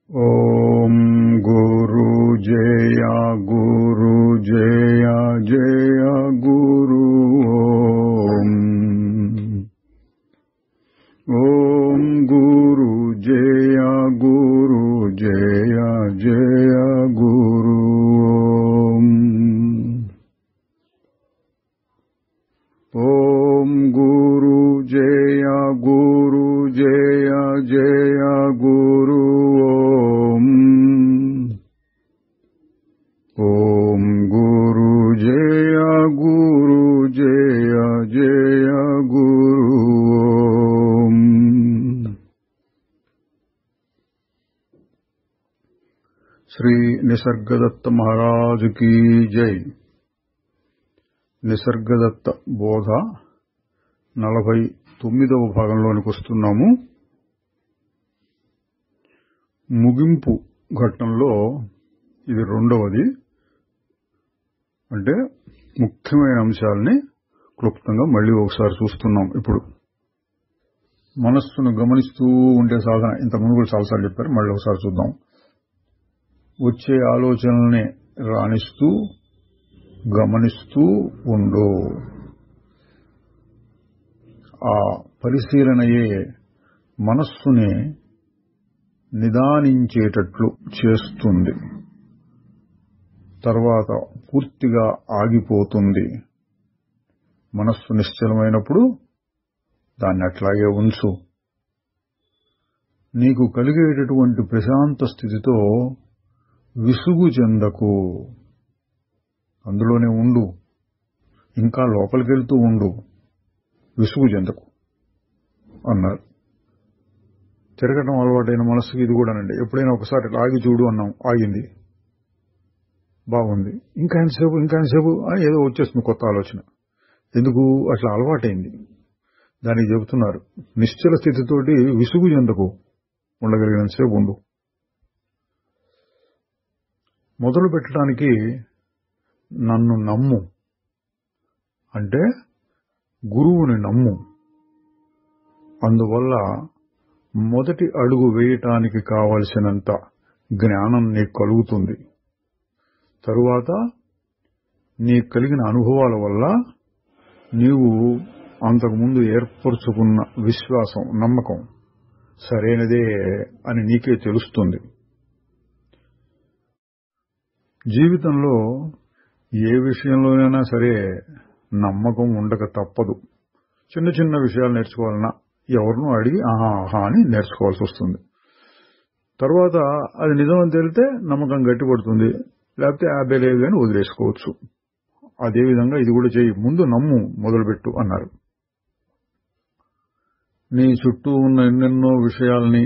ఓం గురు జయ గురు జయ జయ గురు ఓం గురు జయ గురు జయ జయ గురు ఓం గురు జయ గురు జయ జయ గురు ఓం గురు జయ గురు జయ జయ గురు Shri Nisargadatta Maharaj key జై. నిసర్గదత్త బోధ 49వ భాగంలోనికి వస్తున్నాము. ముగింపు ఘట్టంలో ఇది రెండవది. అంటే ముఖ్యమైన అంశాలని క్లుప్తంగా మళ్ళీ ఒకసారి చూస్తున్నాం. ఇప్పుడు మనస్సును గమనిస్తూ ఉండే సాధన ఇంతకుముందు కూడా చాలాసార్లు చెప్పారు, మళ్ళీ ఒకసారి చూద్దాం. వచ్చే ఆలోచనల్ని రాణిస్తూ గమనిస్తూ ఉండు. ఆ పరిశీలనయే మనస్సుని నిదానించేటట్లు చేస్తుంది. తర్వాత పూర్తిగా ఆగిపోతుంది. మనస్సు నిశ్చలమైనప్పుడు దాన్ని అట్లాగే ఉంచు. నీకు కలిగేటటువంటి ప్రశాంత స్థితితో విసుగు చెందకు, అందులోనే ఉండు. ఇంకా లోపలికెళ్తూ ఉండు, విసుగు చెందకు అన్నారు. తిరగటం అలవాటైన మనస్సుకి ఇది కూడానండి. ఎప్పుడైనా ఒకసారి ఆగి చూడు అన్నాం, ఆగింది, బాగుంది, ఇంకా ఎంతసేపు ఏదో వచ్చేస్తుంది కొత్త ఆలోచన. ఎందుకు? అట్లా అలవాటైంది. దానికి చెబుతున్నారు, నిశ్చల స్థితితోటి విసుగు చెందకు, ఉండగలిగినంతసేపు ఉండు. మొదలు పెట్టడానికి నన్ను నమ్ము అంటే గురువుని నమ్ము. అందువల్ల మొదటి అడుగు వేయటానికి కావలసినంత జ్ఞానం నీకు కలుగుతుంది. తరువాత నీకు కలిగిన అనుభవాల వల్ల నీవు అంతకుముందు ఏర్పరచుకున్న విశ్వాసం, నమ్మకం సరైనదే అని నీకే తెలుస్తుంది. జీవితంలో ఏ విషయంలోనైనా సరే నమ్మకం ఉండక తప్పదు. చిన్న చిన్న విషయాలు నేర్చుకోవాలన్నా ఎవరినో అడిగి ఆహా అని నేర్చుకోవాల్సి వస్తుంది. తర్వాత అది నిజమని తేలితే నమ్మకం గట్టిపడుతుంది, లేకపోతే యాభై లేదు అని వదిలేసుకోవచ్చు. అదేవిధంగా ఇది కూడా చేయి, ముందు నమ్ము, మొదలుపెట్టు అన్నారు. నీ చుట్టూ ఉన్న ఎన్నెన్నో విషయాల్ని,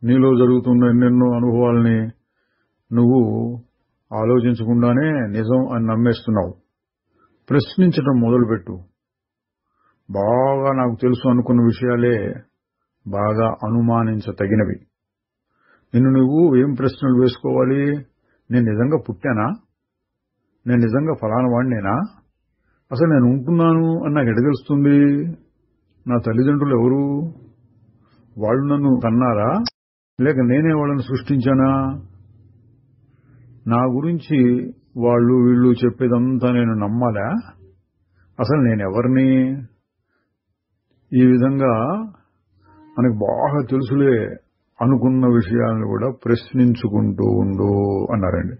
నీలో జరుగుతున్న ఎన్నెన్నో అనుభవాల్ని నువ్వు ఆలోచించకుండానే నిజం అని నమ్మేస్తున్నావు. ప్రశ్నించడం మొదలుపెట్టు. బాగా నాకు తెలుసు అనుకున్న విషయాలే బాగా అనుమానించతగినవి. నిన్ను నువ్వు ఏం ప్రశ్నలు వేసుకోవాలి? నేను నిజంగా పుట్టానా? నేను నిజంగా ఫలానా వాడినేనా? అసలు నేను ఉంటున్నాను అని నాకు ఎడ తెలుస్తుంది? నా తల్లిదండ్రులు ఎవరు? వాళ్ళు నన్ను కన్నారా, లేక నేనే వాళ్ళని సృష్టించానా? నా గురించి వాళ్ళు వీళ్ళు చెప్పేదంతా నేను నమ్మాలా? అసలు నేనెవరిని? ఈ విధంగా మనకు బాగా తెలుసులే అనుకున్న విషయాలను కూడా ప్రశ్నించుకుంటూ ఉండు అన్నారండి.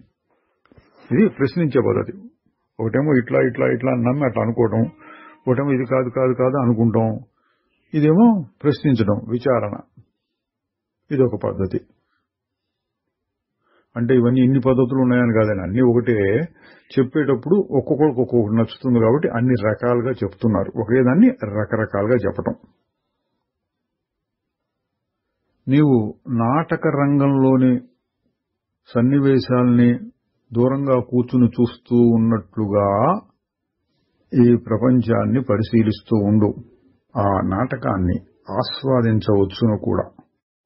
ఇది ప్రశ్నించే పద్ధతి. ఒకటేమో ఇట్లా ఇట్లా ఇట్లా నమ్మి అట్లా అనుకోవటం, ఒకటేమో ఇది కాదు కాదు కాదు అనుకుంటాం, ఇదేమో ప్రశ్నించడం, విచారణ. ఇదొక పద్ధతి. అంటే ఇవన్నీ ఇన్ని పద్ధతులు ఉన్నాయని కాదని, అన్ని ఒకటే. చెప్పేటప్పుడు ఒక్కొక్కరికి ఒక్కొక్కటి నచ్చుతుంది కాబట్టి అన్ని రకాలుగా చెప్తున్నారు, ఒకేదాన్ని రకరకాలుగా చెప్పటం. నీవు నాటక రంగంలోని సన్నివేశాల్ని దూరంగా కూర్చుని చూస్తూ ఉన్నట్లుగా ఈ ప్రపంచాన్ని పరిశీలిస్తూ ఉండు. ఆ నాటకాన్ని ఆస్వాదించవచ్చును కూడా,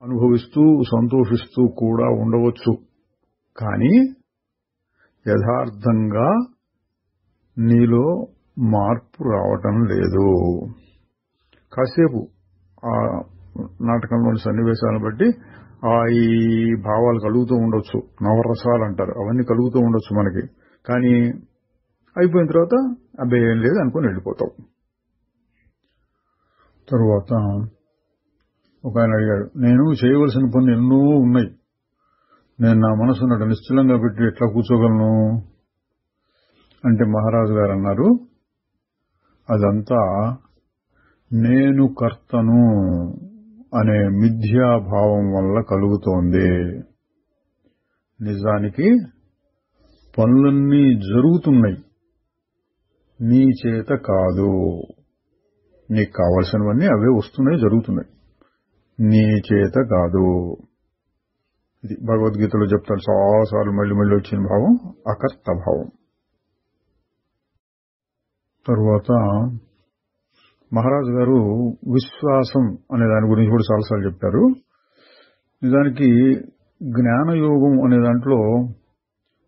అనుభవిస్తూ సంతోషిస్తూ కూడా ఉండవచ్చు. కానీ యథార్థంగా నీలో మార్పు రావటం లేదు. కాసేపు ఆ నాటకంలోని సన్నివేశాలను బట్టి ఈ భావాలు కలుగుతూ ఉండొచ్చు, నవరసాలు అంటారు, అవన్నీ కలుగుతూ ఉండొచ్చు మనకి. కానీ అయిపోయిన తర్వాత అబ్బాయి ఏం లేదు అనుకుని వెళ్ళిపోతావు. తరువాత ఒక ఆయన అడిగాడు, నేను చేయవలసిన పనులు ఎన్నో ఉన్నాయి, నేను నా మనసున్నట్టు నిశ్చలంగా పెట్టి ఎట్లా కూర్చోగలను అంటే మహారాజు గారు అన్నారు, అదంతా నేను కర్తను అనే మిథ్యాభావం వల్ల కలుగుతోంది. నిజానికి పనులన్నీ జరుగుతున్నాయి, నీ చేత కాదు. నీకు కావలసినవన్నీ అవే వస్తున్నాయి, జరుగుతున్నాయి, నీ చేత కాదు. ఇది భగవద్గీతలో చెప్తారు చాలాసార్లు, మళ్ళీ మళ్ళీ వచ్చిన భావం అకర్త భావం. తరువాత మహారాజు గారు విశ్వాసం అనే దాని గురించి కూడా చాలాసార్లు చెప్పారు. నిజానికి జ్ఞానయోగం అనే దాంట్లో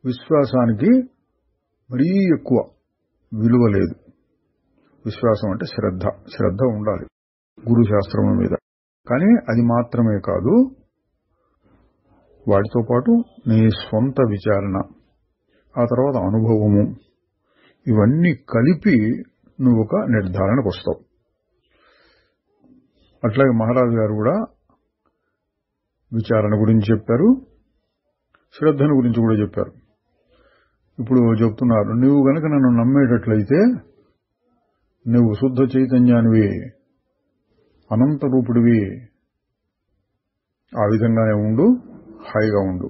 విశ్వాసానికి మరీ ఎక్కువ విలువ లేదు. విశ్వాసం అంటే శ్రద్ధ ఉండాలి గురు శాస్త్రముల మీద. కానీ అది మాత్రమే కాదు, వాటితో పాటు నీ స్వంత విచారణ, ఆ తర్వాత అనుభవము, ఇవన్నీ కలిపి నువ్వు ఒక నిర్ధారణకు వస్తావు. అట్లాగే మహారాజు గారు కూడా విచారణ గురించి చెప్పారు, శ్రద్ధను గురించి కూడా చెప్పారు. ఇప్పుడు చెప్తున్నారు, నువ్వు గనక నన్ను నమ్మేటట్లయితే నువ్వు శుద్ధ చైతన్యానివి, అనంత రూపుడివి, ఆ విధంగానే ఉండు, హాయిగా ఉండు.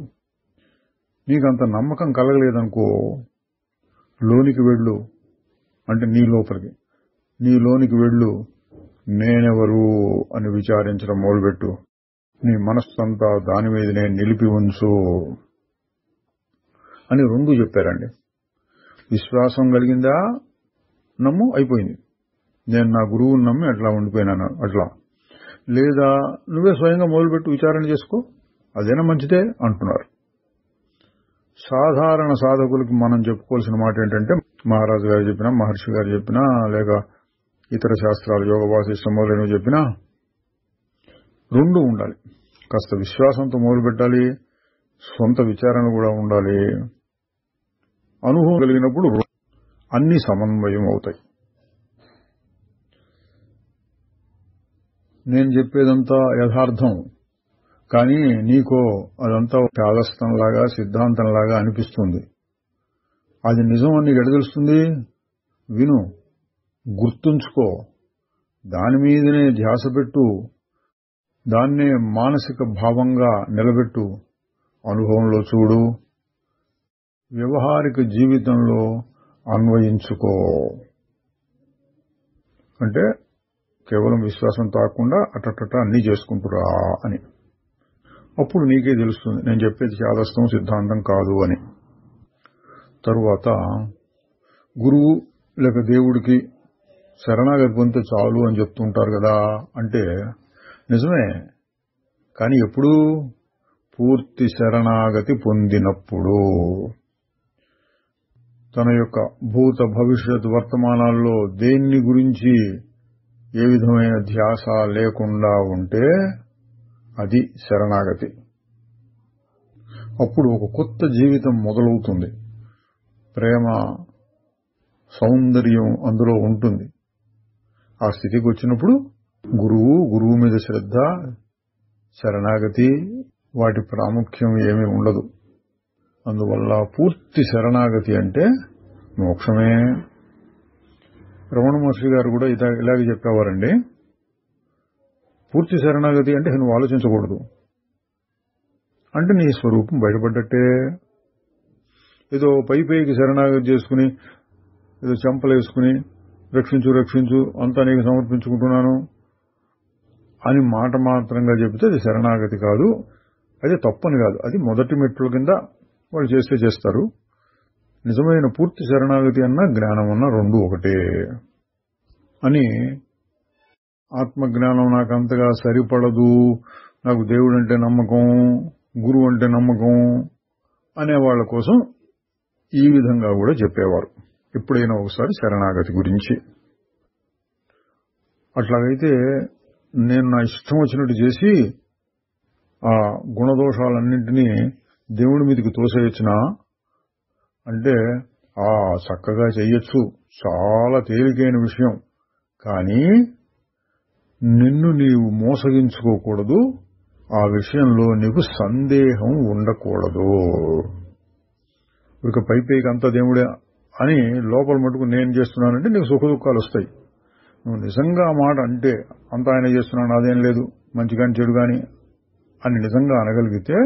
నీకంత నమ్మకం కలగలేదనుకో, లోనికి వెళ్ళు, అంటే నీ లోపలికి, నీ లోనికి వెళ్ళు, నేనెవరు అని విచారించడం మొదలుపెట్టు. నీ మనస్సంతా దాని మీదనే నిలిపి ఉంచు అని రెండు చెప్పారండి. విశ్వాసం కలిగిందా, నమ్ము, అయిపోయింది. నేను నా గురువుని నమ్మి అట్లా ఉండిపోయినాను. అట్లా లేదా నువ్వే స్వయంగా మొదలుపెట్టు, విచారణ చేసుకో, అదేనా మంచిదే అంటున్నారు. సాధారణ సాధకులకి మనం చెప్పుకోవాల్సిన మాట ఏంటంటే, మహారాజు గారు చెప్పినా, మహర్షి గారు చెప్పినా, లేక ఇతర శాస్త్రాలు యోగ వాసిష్టం మొదలైనవి చెప్పినా రెండు ఉండాలి. కాస్త విశ్వాసంతో మొదలు పెట్టాలి, సొంత విచారణ కూడా ఉండాలి. అనుభవం కలిగినప్పుడు అన్ని సమన్వయం అవుతాయి. నేను చెప్పేదంతా యథార్థం, కానీ నీకో అదంతా చాదస్తంలాగా, సిద్ధాంతంలాగా అనిపిస్తుంది. అది నిజం అని నీకు ఎడ తెలుస్తుంది? విను, గుర్తుంచుకో, దాని మీదనే ధ్యాస పెట్టు, దాన్నే మానసిక భావంగా నిలబెట్టు, అనుభవంలో చూడు, వ్యవహారిక జీవితంలో అన్వయించుకో. అంటే కేవలం విశ్వాసం తాకుండా అటట అన్నీ చేసుకుంటురా అని. అప్పుడు నీకే తెలుస్తుంది నేను చెప్పేది చాదస్తం, సిద్ధాంతం కాదు అని. తరువాత గురువు లేక దేవుడికి శరణాగతి పొందితే చాలు అని చెప్తుంటారు కదా. అంటే నిజమే, కానీ ఎప్పుడు? పూర్తి శరణాగతి పొందినప్పుడు. తన యొక్క భూత భవిష్యత్ వర్తమానాల్లో దేన్ని గురించి ఏ విధమైన ధ్యాస లేకుండా ఉంటే అది శరణాగతి. అప్పుడు ఒక కొత్త జీవితం మొదలవుతుంది. ప్రేమ, సౌందర్యం అందులో ఉంటుంది. ఆ స్థితికి వచ్చినప్పుడు గురువు మీద శ్రద్ధ, శరణాగతి, వాటి ప్రాముఖ్యం ఏమీ ఉండదు. అందువల్ల పూర్తి శరణాగతి అంటే మోక్షమే. రమణ మహర్షి గారు కూడా ఇలాగే చెప్పేవారండి. పూర్తి శరణాగతి అంటే నువ్వు ఆలోచించకూడదు, అంటే నీ స్వరూపం బయటపడ్డట్టే. ఏదో పైకి శరణాగతి చేసుకుని, ఏదో చెంపలేసుకుని రక్షించు అంతా నీకు సమర్పించుకుంటున్నాను అని మాట మాత్రంగా చెబితే అది శరణాగతి కాదు. అది తప్పని కాదు, అది మొదటి మెట్ల కింద వాళ్ళు చేస్తారు. నిజమైన పూర్తి శరణాగతి అన్నా జ్ఞానం అన్నా రెండు ఒకటే అని. ఆత్మజ్ఞానం నాకు అంతగా సరిపడదు, నాకు దేవుడు అంటే నమ్మకం, గురువు అంటే నమ్మకం అనేవాళ్ల కోసం ఈ విధంగా కూడా చెప్పేవారు ఎప్పుడైనా ఒకసారి శరణాగతి గురించి. అట్లాగైతే నేను నా ఇష్టం వచ్చినట్టు చేసి ఆ గుణదోషాలన్నింటినీ దేవుడి మీదకి తోసేయచ్చునా అంటే చక్కగా చెయ్యొచ్చు, చాలా తేలికైన విషయం. కానీ నిన్ను నీవు మోసగించుకోకూడదు, ఆ విషయంలో నీకు సందేహం ఉండకూడదు. ఇక పైకి అంత దేవుడే అని లోపల మటుకు నేను చేస్తున్నానంటే నీకు సుఖ దుఃఖాలు వస్తాయి. నువ్వు నిజంగా ఆ మాట అంటే అంత ఆయన చేస్తున్నాను, అదేం లేదు, మంచి కానీ చెడు కానీ అని నిజంగా అనగలిగితే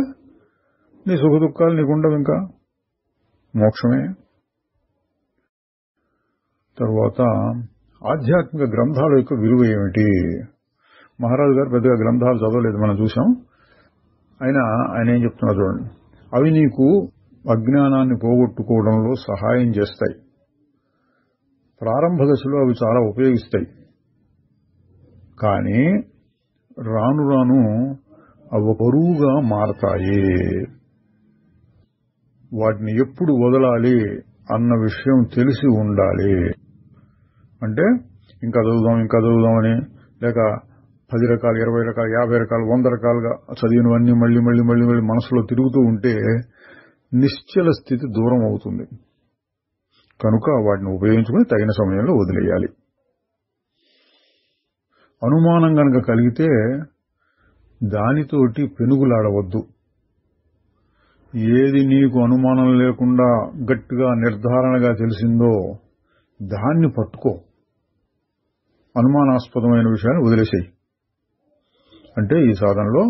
నీ సుఖ దుఃఖాలు నీకు ఉండవు, ఇంకా మోక్షమే. తరువాత ఆధ్యాత్మిక గ్రంథాల యొక్క విలువ ఏమిటి? మహారాజు గారు పెద్దగా గ్రంథాలు చదవలేదు, మనం చూసాం. ఆయన ఏం చెప్తున్నారు చూడండి. అవి నీకు అజ్ఞానాన్ని పోగొట్టుకోవడంలో సహాయం చేస్తాయి. ప్రారంభ దశలో అవి చాలా ఉపయోగిస్తాయి. కానీ రాను రాను అవి బరువుగా మారతాయి. వాటిని ఎప్పుడు వదలాలి అన్న విషయం తెలిసి ఉండాలి. అంటే ఇంకా చదువుదామని, లేక 10 రకాలు, 20 రకాలు, 50 రకాలు, 100 రకాలుగా చదివినవన్నీ మళ్ళీ మళ్ళీ మళ్ళీ మళ్ళీ మనసులో తిరుగుతూ ఉంటే నిశ్చల స్థితి దూరం అవుతుంది. కనుక వాటిని ఉపయోగించుకుని తగిన సమయంలో వదిలేయాలి. అనుమానం గనక కలిగితే దానితోటి పెనుగులాడవద్దు. ఏది నీకు అనుమానం లేకుండా గట్టిగా నిర్ధారణగా తెలిసిందో దాన్ని పట్టుకో. అనుమానాస్పదమైన విషయాన్ని వదిలేసేయి. అంటే ఈ సాధనలో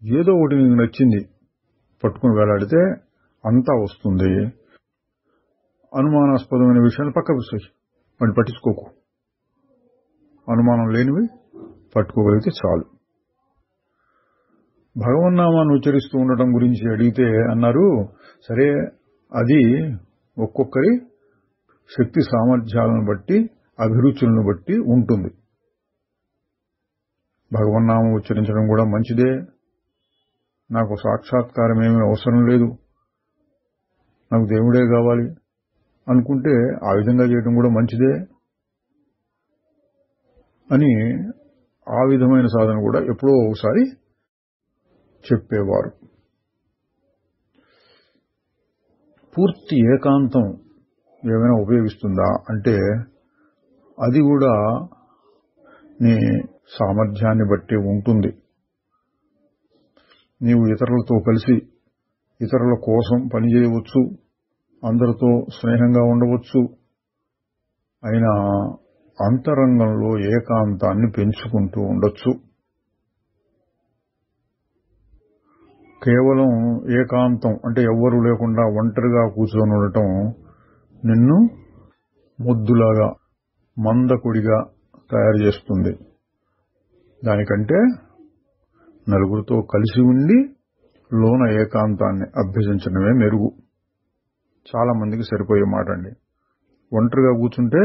ఏదో ఒకటి నీకు నచ్చింది పట్టుకుని వేలాడితే అంతా వస్తుంది. అనుమానాస్పదమైన విషయాన్ని పక్కకు వేసేయి, వాటిని పట్టించుకోకు. అనుమానం లేనివి పట్టుకోగలిగితే చాలు. భగవన్నామాన్ని ఉచ్చరిస్తూ ఉండటం గురించి అడిగితే అన్నారు, సరే అది ఒక్కొక్కరి శక్తి సామర్థ్యాలను బట్టి, అభిరుచులను బట్టి ఉంటుంది. భగవన్నామం ఉచ్చరించడం కూడా మంచిదే. నాకు సాక్షాత్కారం ఏమీ అవసరం లేదు, నాకు దేవుడే కావాలి అనుకుంటే ఆ విధంగా చేయడం కూడా మంచిదే అని ఆ విధమైన సాధన కూడా ఎప్పుడో ఒకసారి చెప్పేవారు. పూర్తి ఏకాంతం ఏమైనా ఉపయోగిస్తుందా అంటే అది కూడా నీ సామర్థ్యాన్ని బట్టి ఉంటుంది. నీవు ఇతరులతో కలిసి ఇతరుల కోసం పనిచేయవచ్చు, అందరితో స్నేహంగా ఉండవచ్చు. అయినా అంతరంగంలో ఏకాంతాన్ని పెంచుకుంటూ ఉండొచ్చు. కేవలం ఏకాంతం అంటే ఎవ్వరూ లేకుండా ఒంటరిగా కూర్చొని ఉండటం నిన్ను మొద్దులాగా, మందకుడిగా తయారు చేస్తుంది. దానికంటే నలుగురితో కలిసి ఉండి లోన ఏకాంతాన్ని అభ్యసించడమే మెరుగు. చాలా మందికి సరిపోయే మాట అండి. ఒంటరిగా కూర్చుంటే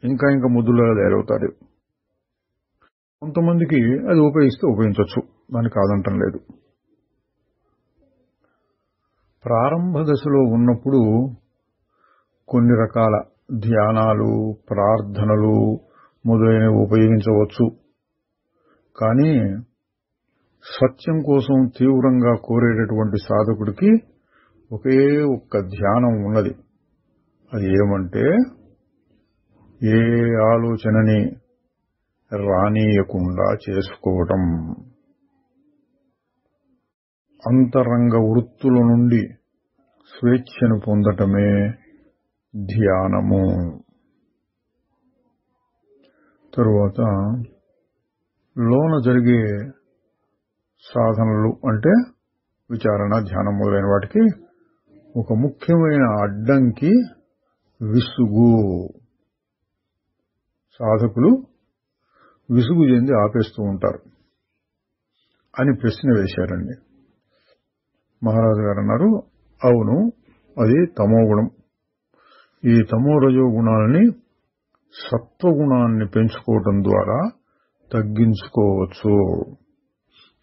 ఇంకా ముద్దులాగా తయారవుతారు. కొంతమందికి అది ఉపయోగిస్తే ఉపయోగించవచ్చు, దాన్ని కాదంటం లేదు. ప్రారంభ దశలో ఉన్నప్పుడు కొన్ని రకాల ధ్యానాలు, ప్రార్థనలు మొదలైనవి ఉపయోగించవచ్చు. కానీ సత్యం కోసం తీవ్రంగా కోరేటటువంటి సాధకుడికి ఒకే ఒక్క ధ్యానం ఉన్నది. అది ఏమంటే ఏ ఆలోచనని రానీయకుండా చేసుకోవటం. అంతరంగ వృత్తుల నుండి స్వేచ్ఛను పొందటమే ధ్యానము. తరువాత లోన జరిగే సాధనలు అంటే విచారణ, ధ్యానం మొదలైన వాటికి ఒక ముఖ్యమైన అడ్డంకి విసుగు. సాధకులు విసుగు చెంది ఆపేస్తూ ఉంటారు అని ప్రశ్న వేశారండి. మహారాజు గారు అన్నారు, అవును, అది తమోగుణం. ఈ తమో రజో గుణాలని సత్వగుణాన్ని పెంచుకోవటం ద్వారా తగ్గించుకోవచ్చు.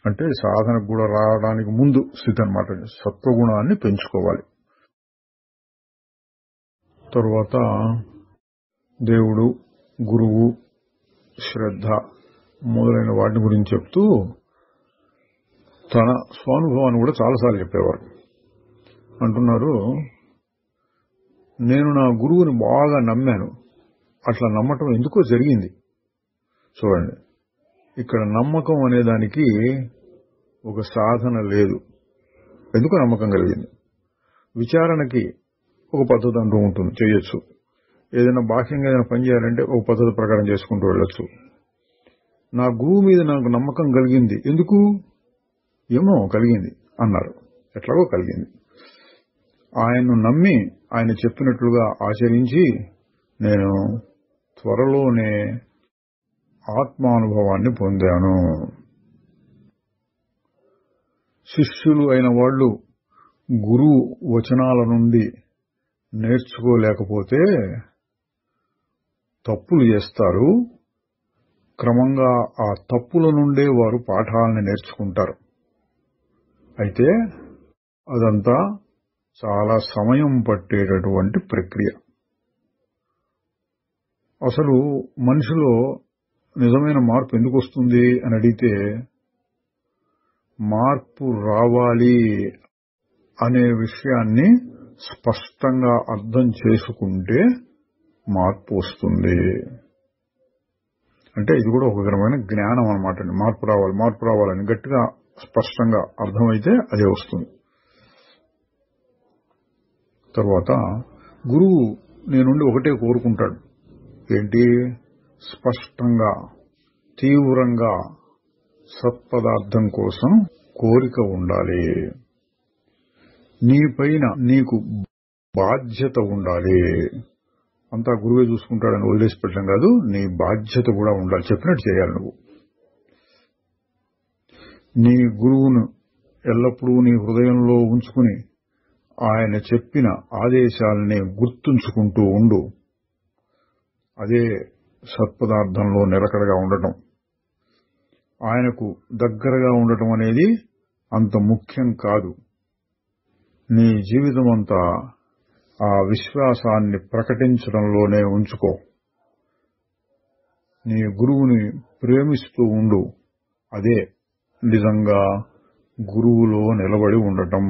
అంటే సాధనకు కూడా రావడానికి ముందు స్థితి అన్నమాట. సత్వగుణాన్ని పెంచుకోవాలి. తరువాత దేవుడు, గురువు, శ్రద్ధ మొదలైన వాటి గురించి చెప్తూ తన స్వానుభవాన్ని కూడా చాలాసార్లు చెప్పేవారు. అంటున్నారు, నేను నా గురువుని బాగా నమ్మాను. అట్లా నమ్మటం ఎందుకో జరిగింది. చూడండి, ఇక్కడ నమ్మకం అనే దానికి ఒక సాధన లేదు. ఎందుకో నమ్మకం కలిగింది. విచారణకి ఒక పద్ధతి అంటూ ఉంటుంది, చేయొచ్చు. ఏదైనా బాహ్యంగా ఏదైనా పని చేయాలంటే ఒక పద్ధతి ప్రకారం చేసుకుంటూ వెళ్ళొచ్చు. నా గురువు మీద నాకు నమ్మకం కలిగింది. ఎందుకు? ఏమో కలిగింది అన్నారు. ఎట్లాగో కలిగింది. ఆయన్ను నమ్మి ఆయన చెప్పినట్లుగా ఆచరించి నేను త్వరలోనే ఆత్మానుభవాన్ని పొందాను. శిష్యులు అయిన వాళ్ళు గురువు వచనాల నుండి నేర్చుకోలేకపోతే తప్పులు చేస్తారు. క్రమంగా ఆ తప్పుల నుండే వారు పాఠాలను నేర్చుకుంటారు. అయితే అదంతా చాలా సమయం పట్టేటటువంటి ప్రక్రియ. అసలు మనిషిలో నిజమైన మార్పు ఎందుకు వస్తుంది అని అడిగితే, మార్పు రావాలి అనే విషయాన్ని స్పష్టంగా అర్థం చేసుకుంటే మార్పు వస్తుంది. అంటే ఇది కూడా ఒక విధమైన జ్ఞానం అన్నమాట. మార్పు రావాలని గట్టిగా స్పష్టంగా అర్థమైతే అదే వస్తుంది. తర్వాత గురువు నీ నుండి ఒకటే కోరుకుంటాడు. ఏంటి? స్పష్టంగా, తీవ్రంగా సత్పదార్థం కోసం కోరిక ఉండాలి. నీపైన నీకు బాధ్యత ఉండాలి. అంతా గురువే చూసుకుంటాడని వదిలేసి పెట్టడం కాదు, నీ బాధ్యత కూడా ఉండాలి. చెప్పినట్టు చేయాలి. నువ్వు నీ గురువును ఎల్లప్పుడూ నీ హృదయంలో ఉంచుకుని ఆయన చెప్పిన ఆదేశాలని గుర్తుంచుకుంటూ ఉండు. అదే సత్పదార్థంలో నిలకడగా ఉండటం. ఆయనకు దగ్గరగా ఉండటం అనేది అంత ముఖ్యం కాదు. నీ జీవితం అంతా ఆ విశ్వాసాన్ని ప్రకటించడంలోనే ఉంచుకో. నీ గురువుని ప్రేమిస్తూ ఉండు. అదే నిజంగా గురువులో నిలబడి ఉండటం.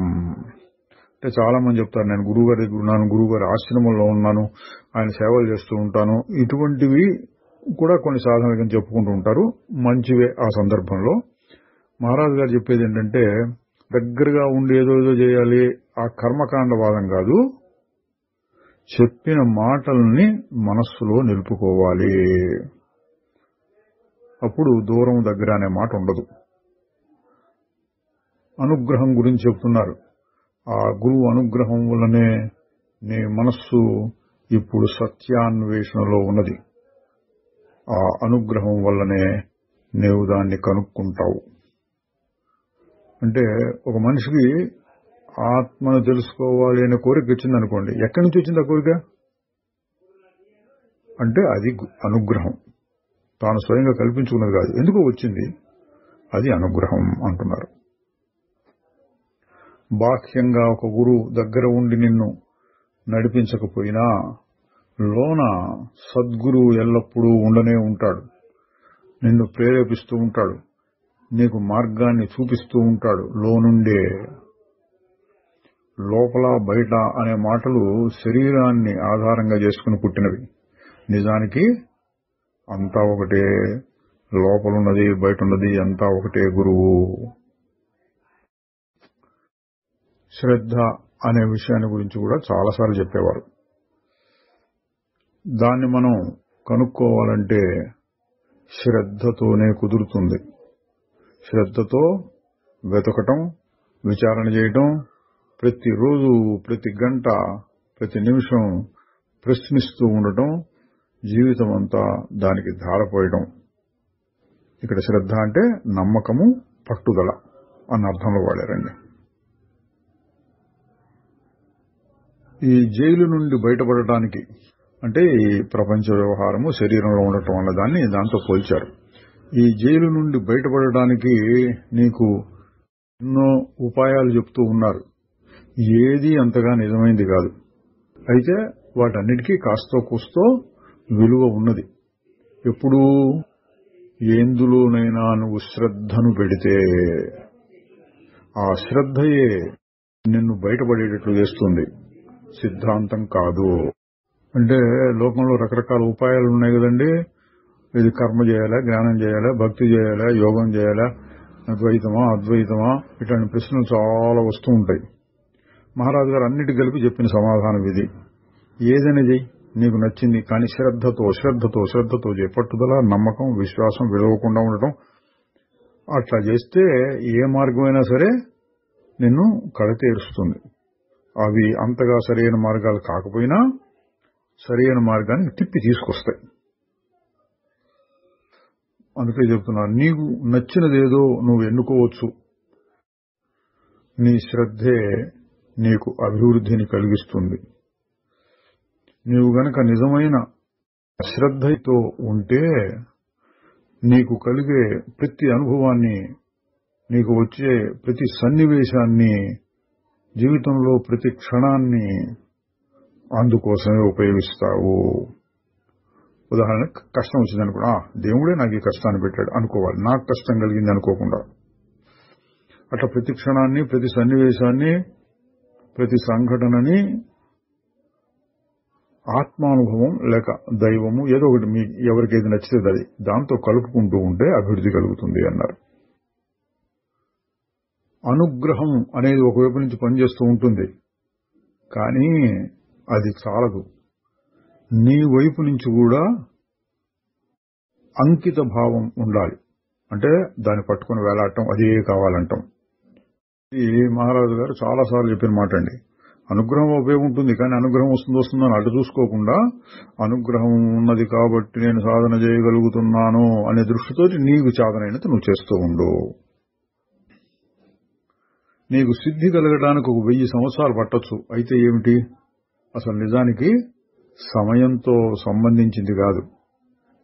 అంటే చాలా మంది చెప్తారు, నేను గురువు గారి దగ్గర ఉన్నాను, గురువు గారి ఆశ్రమంలో ఉన్నాను, ఆయన సేవలు చేస్తూ ఉంటాను. ఇటువంటివి కూడా కొన్ని సాధనలు చెప్పుకుంటూ ఉంటారు. మంచివే. ఆ సందర్భంలో మహారాజు గారు చెప్పేది ఏంటంటే, దగ్గరగా ఉండి ఏదో చేయాలి, ఆ కర్మకాండవాదం కాదు. చెప్పిన మాటల్ని మనస్సులో నిలుపుకోవాలి. అప్పుడు దూరం దగ్గర అనే మాట ఉండదు. అనుగ్రహం గురించి చెప్తున్నారు. ఆ గురువు అనుగ్రహం వల్లనే నీ మనస్సు ఇప్పుడు సత్యాన్వేషణలో ఉన్నది. ఆ అనుగ్రహం వల్లనే నీవు దాన్ని కనుక్కుంటావు. అంటే ఒక మనిషికి ఆత్మను తెలుసుకోవాలి అనే కోరిక వచ్చిందనుకోండి, ఎక్కడి నుంచి వచ్చింది ఆ కోరిక? అంటే అది అనుగ్రహం. తాను స్వయంగా కల్పించుకున్నది కాదు. ఎందుకో వచ్చింది, అది అనుగ్రహం అంటున్నారు. బాహ్యంగా ఒక గురువు దగ్గర ఉండి నిన్ను నడిపించకపోయినా లోన సద్గురువు ఎల్లప్పుడూ ఉండనే ఉంటాడు. నిన్ను ప్రేరేపిస్తూ ఉంటాడు. నీకు మార్గాన్ని చూపిస్తూ ఉంటాడు. లోనుండే. లోపల బయట అనే మాటలు శరీరాన్ని ఆధారంగా చేసుకుని పుట్టినవి. నిజానికి అంతా ఒకటే. లోపలున్నది బయట ఉన్నది అంతా ఒకటే గురువు. శ్రద్ధ అనే విషయాన్ని గురించి కూడా చాలాసార్లు చెప్పేవారు. దాన్ని మనం కనుక్కోవాలంటే శ్రద్ధతోనే కుదురుతుంది. శ్రద్ధతో వెతకటం, విచారణ చేయటం, ప్రతిరోజు, ప్రతి గంట, ప్రతి నిమిషం ప్రశ్నిస్తూ ఉండటం, జీవితం అంతా దానికి ధారపోయడం. ఇక్కడ శ్రద్ధ అంటే నమ్మకము, పట్టుదల అన్న అర్థంలో వాడారండి. ఈ జైలు నుండి బయటపడటానికి, అంటే ఈ ప్రపంచ వ్యవహారము శరీరంలో ఉండటం వల్ల దాన్ని దాంతో పోల్చారు. ఈ జైలు నుండి బయటపడటానికి నీకు ఎన్నో ఉపాయాలు చెప్తూ ఉన్నారు. ఏది అంతగా నిజమైంది కాదు. అయితే వాటన్నిటికీ కాస్తో కూస్తో విలువ ఉన్నది. ఎప్పుడు ఎందులోనైనా నువ్వు శ్రద్ధను పెడితే, ఆ శ్రద్ధయే నిన్ను బయటపడేటట్లు చేస్తుంది, సిద్ధాంతం కాదు. అంటే లోకంలో రకరకాల ఉపాయాలు ఉన్నాయి కదండి. ఇది కర్మ చేయాలా, జ్ఞానం చేయాలా, భక్తి చేయాలా, యోగం చేయాలా, ద్వైతమా అద్వైతమా, ఇట్లాంటి ప్రశ్నలు చాలా వస్తూ ఉంటాయి. మహారాజు గారు అన్నిటి కలిపి చెప్పిన సమాధానం ఇది. ఏదైనా చెయ్యి, నీకు నచ్చింది, కానీ శ్రద్ధతో చేయి. పట్టుదల, నమ్మకం, విశ్వాసం విడవకుండా ఉండటం. అట్లా చేస్తే ఏ మార్గమైనా సరే నిన్ను కడతేరుస్తుంది. అవి అంతగా సరైన మార్గాలు కాకపోయినా సరైన మార్గాన్ని తిప్పి తీసుకొస్తాయి. అందుకే చెప్తున్నా, నీకు నచ్చినదేదో నువ్వు ఎన్నుకోవచ్చు. నీ శ్రద్ధే నీకు అభివృద్ధిని కలిగిస్తుంది. నీవు గనక నిజమైన శ్రద్ధతో ఉంటే నీకు కలిగే ప్రతి అనుభవాన్ని, నీకు వచ్చే ప్రతి సన్నివేశాన్ని, జీవితంలో ప్రతి క్షణాన్ని అందుకోసమే ఉపయోగిస్తావు. ఉదాహరణకు కష్టం వచ్చిందనుకో, దేవుడే నాకు ఈ కష్టాన్ని పెట్టాడు అనుకోవాలి, నాకు కష్టం కలిగింది అనుకోకుండా. అట్లా ప్రతి క్షణాన్ని, ప్రతి సన్నివేశాన్ని, ప్రతి సంఘటనని ఆత్మానుభవం లేక దైవము ఏదో ఒకటి మీ ఎవరికైతే నచ్చితే అది దాంతో కలుపుకుంటూ ఉంటే అభివృద్ధి కలుగుతుంది అన్నారు. అనుగ్రహం అనేది ఒకవైపు నుంచి పనిచేస్తూ ఉంటుంది, కానీ అది చాలదు. నీ వైపు నుంచి కూడా అంకిత భావం ఉండాలి. అంటే దాన్ని పట్టుకుని వేలాడటం, అదే కావాలంటాం. ఇది మహారాజు గారు చాలాసార్లు చెప్పిన మాట అండి. అనుగ్రహం ఉపయోగం ఉంటుంది, కానీ అనుగ్రహం వస్తుందని అటు చూసుకోకుండా, అనుగ్రహం ఉన్నది కాబట్టి నేను సాధన చేయగలుగుతున్నాను అనే దృష్టితో నీకు సాధనైనది నువ్వు చేస్తూ ఉండు. నీకు సిద్ధి కలగడానికి 1000 సంవత్సరాలు పట్టొచ్చు. అయితే ఏమిటి, అసలు నిజానికి సమయంతో సంబంధించింది కాదు.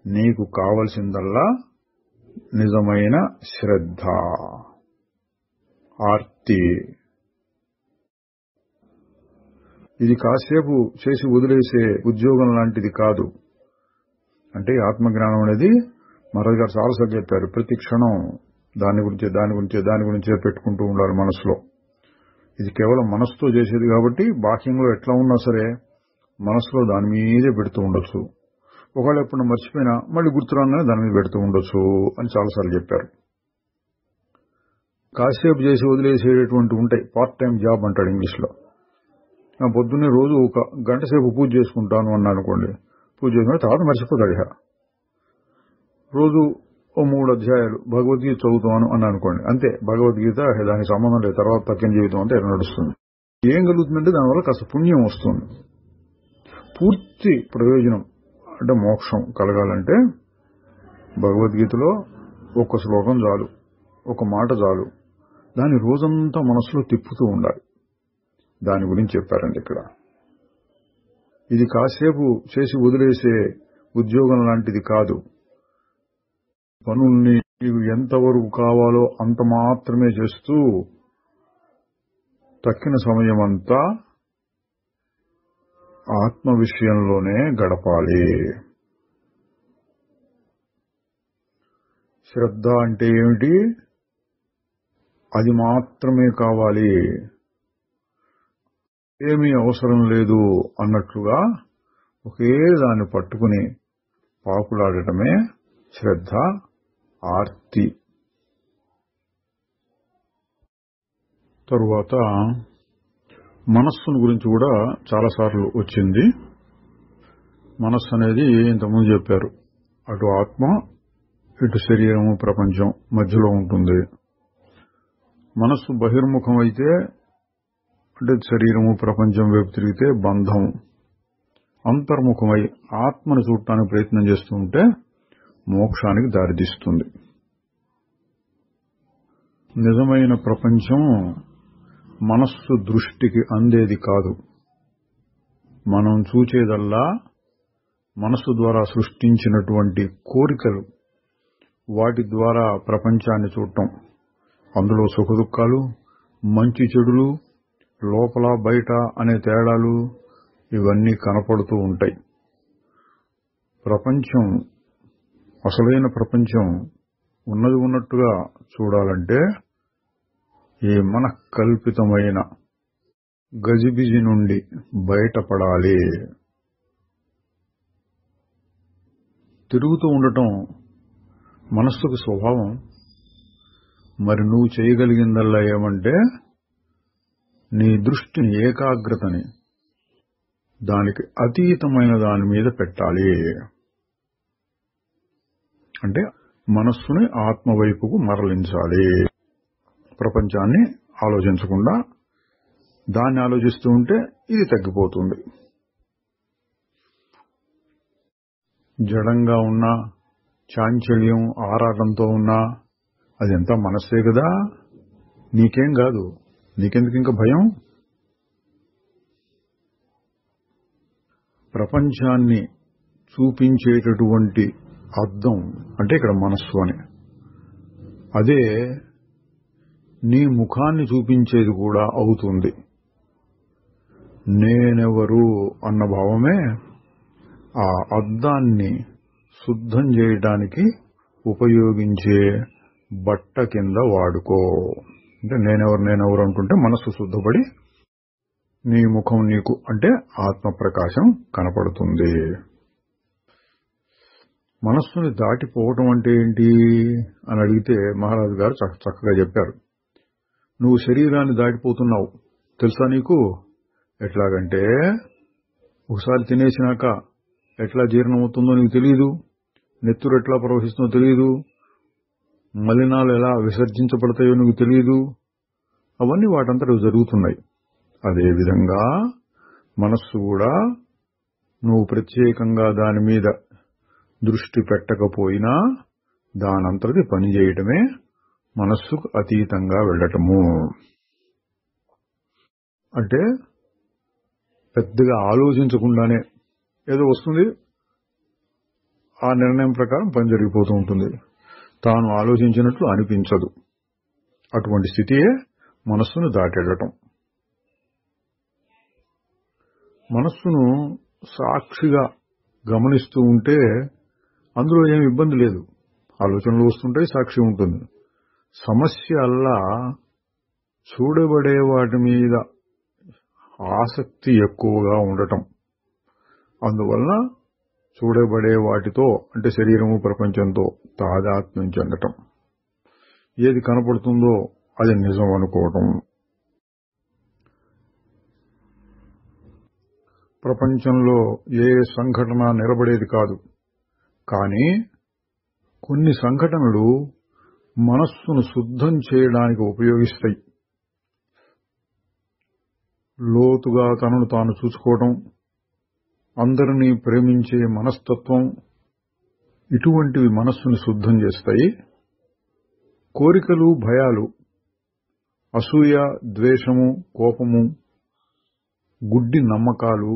నీకు కావలసిందల్లా నిజమైన శ్రద్ధ, ఆర్తి. ఇది కాసేపు చేసి వదిలేసే ఉద్యోగం లాంటిది కాదు. అంటే ఆత్మజ్ఞానం అనేది మహారాజు గారు చాలాసార్లు చెప్పారు, ప్రతి క్షణం దాని గురించే పెట్టుకుంటూ ఉండాలి మనసులో. ఇది కేవలం మనసుతో చేసేది కాబట్టి బాహ్యంలో ఎట్లా ఉన్నా సరే మనసులో దాని మీదే పెడుతూ ఉండొచ్చు. ఒకవేళ ఎప్పుడు మర్చిపోయినా మళ్ళీ గుర్తురాగానే దాని మీద పెడుతూ ఉండొచ్చు అని చాలాసార్లు చెప్పారు. కాసేపు చేసి వదిలేసేటటువంటి ఉంటాయి, పార్ట్ టైం జాబ్ అంటాడు ఇంగ్లీష్లో. పొద్దున్నే రోజు 1 గంట సేపు పూజ చేసుకుంటాను అన్నా అనుకోండి, పూజ చేసుకున్న తర్వాత మర్చిపోతాడు. రోజు 3 అధ్యాయాలు భగవద్గీత చదువుతాను అన్నా అనుకోండి, అంతే, భగవద్గీత దానికి సంబంధం లేదు, తర్వాత తక్కిన జీవితం అంతా ఎలా నడుస్తుంది. ఏం కలుగుతుందంటే దానివల్ల కాస్త పుణ్యం వస్తుంది. పూర్తి ప్రయోజనం అంటే మోక్షం కలగాలంటే భగవద్గీతలో 1 శ్లోకం చాలు, 1 మాట చాలు, దాన్ని రోజంతా మనసులో తిప్పుతూ ఉండాలి. దాని గురించి చెప్పారండి ఇక్కడ. ఇది కాసేపు చేసి వదిలేసే ఉద్యోగం లాంటిది కాదు. పనుల్ని నీకు ఎంతవరకు కావాలో అంత మాత్రమే చేస్తూ తక్కిన సమయమంతా ఆత్మ విషయంలోనే గడపాలి. శ్రద్ధ అంటే ఏమిటి? అది మాత్రమే కావాలి, ఏమీ అవసరం లేదు అన్నట్లుగా ఒకే దాన్ని పట్టుకుని పాకులాడటమే శ్రద్ధ, ఆర్తి. తరువాత మనస్సును గురించి కూడా చాలాసార్లు వచ్చింది. మనస్సు అనేది ఇంతకుముందు చెప్పారు, అటు ఆత్మ ఇటు శరీరము ప్రపంచం మధ్యలో ఉంటుంది. మనస్సు బహిర్ముఖం అయితే అంటే శరీరము ప్రపంచం వైపు తిరిగితే బంధం. అంతర్ముఖమై ఆత్మను చూడటానికి ప్రయత్నం చేస్తూ ఉంటే మోక్షానికి దారితీస్తుంది. నిజమైన ప్రపంచం మనస్సు దృష్టికి అందేది కాదు. మనం చూచేదల్లా మనస్సు ద్వారా సృష్టించినటువంటి కోరికలు, వాటి ద్వారా ప్రపంచాన్ని చూడటం. అందులో సుఖదుఖాలు, మంచి చెడులు, లోపల బయట అనే తేడాలు ఇవన్నీ కనపడుతూ ఉంటాయి. ప్రపంచం, అసలైన ప్రపంచం ఉన్నది ఉన్నట్టుగా చూడాలంటే ఈ మనఃకల్పితమైన గజిబిజి నుండి బయటపడాలి. తిరుగుతూ ఉండటం మనస్సుకు స్వభావం. మరి నువ్వు చేయగలిగిందల్లా ఏమంటే నీ దృష్టిని, ఏకాగ్రతని దానికి అతీతమైన దాని మీద పెట్టాలి. అంటే మనస్సుని ఆత్మవైపుకు మరలించాలి. ప్రపంచాన్ని ఆలోచించకుండా దాన్ని ఆలోచిస్తూ ఉంటే ఇది తగ్గిపోతుంది. జడంగా ఉన్నా, చాంచల్యం ఆరాటంతో ఉన్నా అదంతా మనస్సే కదా, నీకేం కాదు. నీకెందుకు ఇంకా భయం? ప్రపంచాన్ని చూపించేటటువంటి అద్దం అంటే ఇక్కడ మనస్సు అని. అదే నీ ముఖాన్ని చూపించేది కూడా అవుతుంది. నేనెవరు అన్న భావమే ఆ అద్దాన్ని శుద్ధం చేయడానికి ఉపయోగించే బట్ట కింద వాడుకో. అంటే నేనెవరు అంటుంటే మనస్సు శుద్ధపడి నీ ముఖం నీకు అంటే ఆత్మప్రకాశం కనపడుతుంది. మనస్సుని దాటిపోవటం అంటే ఏంటి అని అడిగితే మహారాజు గారు చక్కగా చెప్పారు. నువ్వు శరీరాన్ని దాటిపోతున్నావు తెలుసా నీకు? ఎట్లాగంటే ఒకసారి తినేసినాక ఎట్లా జీర్ణమవుతుందో నీకు తెలియదు, నెత్తురు ఎట్లా ప్రవహిస్తుందో తెలియదు, మలినాలు ఎలా విసర్జించబడతాయో నీకు తెలియదు. అవన్నీ వాటంతట జరుగుతున్నాయి. అదేవిధంగా మనస్సు కూడా నువ్వు ప్రత్యేకంగా దాని మీద దృష్టి పెట్టకపోయినా దానంతటి పనిచేయటమే మనస్సుకు అతీతంగా వెళ్ళటము. అంటే పెద్దగా ఆలోచించకుండానే ఏదో వస్తుంది, ఆ నిర్ణయం ప్రకారం పని జరిగిపోతూ ఉంటుంది. తాను ఆలోచించినట్లు అనిపించదు. అటువంటి స్థితియే మనస్సును దాటెళ్ళటం. మనస్సును సాక్షిగా గమనిస్తూ ఉంటే అందులో ఏమి ఇబ్బంది లేదు. ఆలోచనలు వస్తుంటాయి, సాక్షి ఉంటుంది. సమస్య అల్లా చూడబడే వాటి మీద ఆసక్తి ఎక్కువగా ఉండటం. అందువల్ల చూడబడే వాటితో అంటే శరీరము, ప్రపంచంతో తాదాత్మ్యం చెందటం. ఏది కనపడుతుందో అది నిజం అనుకోవటం. ప్రపంచంలో ఏ సంఘటన నిలబడేది కాదు. కానీ కొన్ని సంఘటనలు మనస్సును శుద్ధం చేయడానికి ఉపయోగిస్తాయి. లోతుగా తనను తాను చూసుకోవడం, అందరినీ ప్రేమించే మనస్తత్వం, ఇటువంటివి మనస్సును శుద్ధం చేస్తాయి. కోరికలు, భయాలు, అసూయ, ద్వేషము, కోపము, గుడ్డి నమ్మకాలు,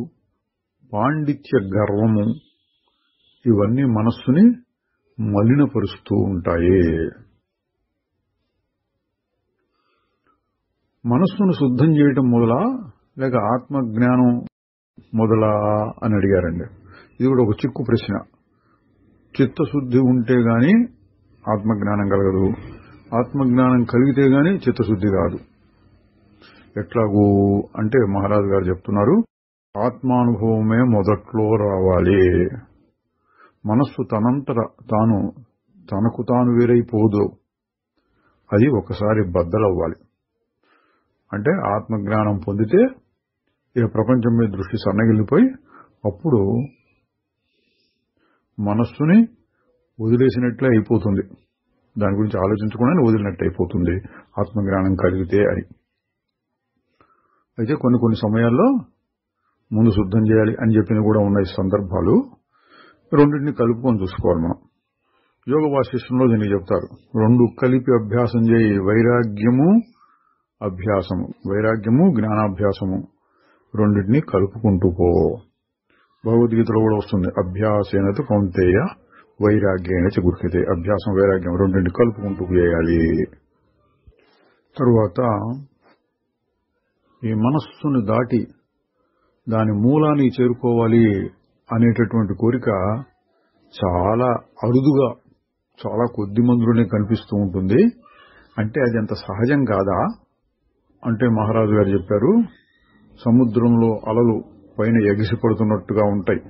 పాండిత్య గర్వము ఇవన్నీ మనస్సుని మలినపరుస్తూ ఉంటాయి. మనస్సును శుద్ధం చేయటం మొదలా లేక ఆత్మజ్ఞానం మొదలా అని అడిగారండి. ఇది కూడా ఒక చిక్కు ప్రశ్న. చిత్తశుద్ధి ఉంటే గాని ఆత్మజ్ఞానం కలగదు, ఆత్మజ్ఞానం కలిగితే గాని చిత్తశుద్ధి కాదు. ఎట్లాగూ అంటే మహారాజు గారు చెప్తున్నారు, ఆత్మానుభవమే మొదట్లో రావాలి. మనస్సు తనంతట తాను తనకు తాను వేరైపోదు. అది ఒకసారి బద్దలవ్వాలి. అంటే ఆత్మజ్ఞానం పొందితే ఇక ప్రపంచం మీద దృష్టి సన్నగిల్లిపోయి అప్పుడు మనస్సుని వదిలేసినట్లే అయిపోతుంది. దాని గురించి ఆలోచించకుండానే వదిలినట్టు అయిపోతుంది ఆత్మజ్ఞానం కలిగితే అని. అయితే కొన్ని సమయాల్లో ముందు శుద్ధం చేయాలి అని చెప్పిన కూడా ఉన్నాయి సందర్భాలు. రెండింటిని కలుపుకొని చూసుకోవాలి మనం. యోగ వాసిష్టంలో దీనికి చెప్తారు, రెండు కలిపి అభ్యాసం చేయి. వైరాగ్యము అభ్యాసము, వైరాగ్యము జ్ఞానాభ్యాసము రెండింటినీ కలుపుకుంటూ పో. భగవద్గీతలో కూడా వస్తుంది, అభ్యాసేనతు కౌంతేయ వైరాగ్యేన చ గృహ్యతే. అభ్యాసం వైరాగ్యం రెండింటిని కలుపుకుంటూ చేయాలి. తరువాత ఈ మనస్సును దాటి దాని మూలాన్ని చేరుకోవాలి అనేటటువంటి కోరిక చాలా అరుదుగా, చాలా కొద్ది మందిలోనే కనిపిస్తూ ఉంటుంది. అంటే అది అంత సహజం కాదా అంటే మహారాజు గారు చెప్పారు, సముద్రంలో అలలు పైన ఎగిసిపడుతున్నట్టుగా ఉంటాయి,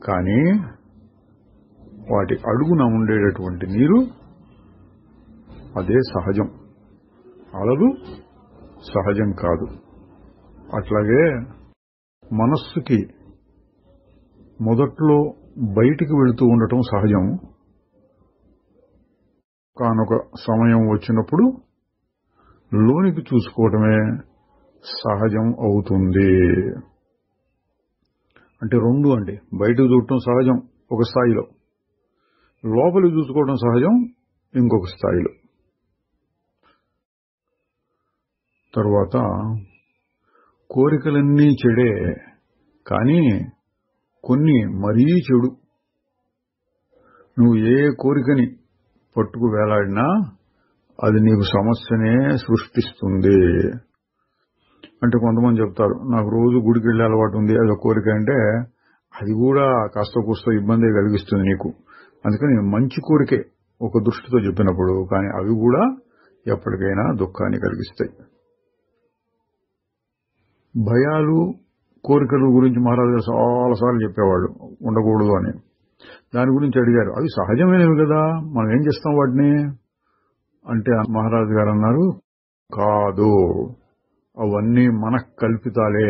కానీ వాటి అడుగున ఉండేటటువంటి నీరు అదే సహజం, అలలు సహజం కాదు. అట్లాగే మనస్సుకి మొదట్లో బయటికి వెళుతూ ఉండటం సహజం, కానొక సమయం వచ్చినప్పుడు లోనికి చూసుకోవటమే సహజం అవుతుంది. అంటే రెండు అండి, బయటకు చూడటం సహజం ఒక స్థాయిలో, లోపలికి చూసుకోవడం సహజం ఇంకొక స్థాయిలో. తరువాత కోరికలన్నీ చెడే, కానీ కొన్ని మరీ చెడు. నువ్వు ఏ కోరికని పట్టుకు వేలాడినా అది నీకు సమస్యనే సృష్టిస్తుంది. అంటే కొంతమంది చెప్తారు, నాకు రోజు గుడికి వెళ్లే అలవాటు ఉంది, అది ఒక కోరిక. అంటే అది కూడా కాస్త కూస్త ఇబ్బంది కలిగిస్తుంది నీకు. అందుకని మంచి కోరికే ఒక దృష్టితో చెప్పినప్పుడు, కానీ అవి కూడా ఎప్పటికైనా దుఃఖాన్ని కలిగిస్తాయి. భయాలు కోరికల గురించి మహారాజు గారు చాలాసార్లు చెప్పేవాళ్ళు, ఉండకూడదు అని. దాని గురించి అడిగారు, అవి సహజమైనవి కదా, మనం ఏం చేస్తాం వాటిని అంటే మహారాజు గారు అన్నారు, కాదు, అవన్నీ మనకు కల్పితాలే.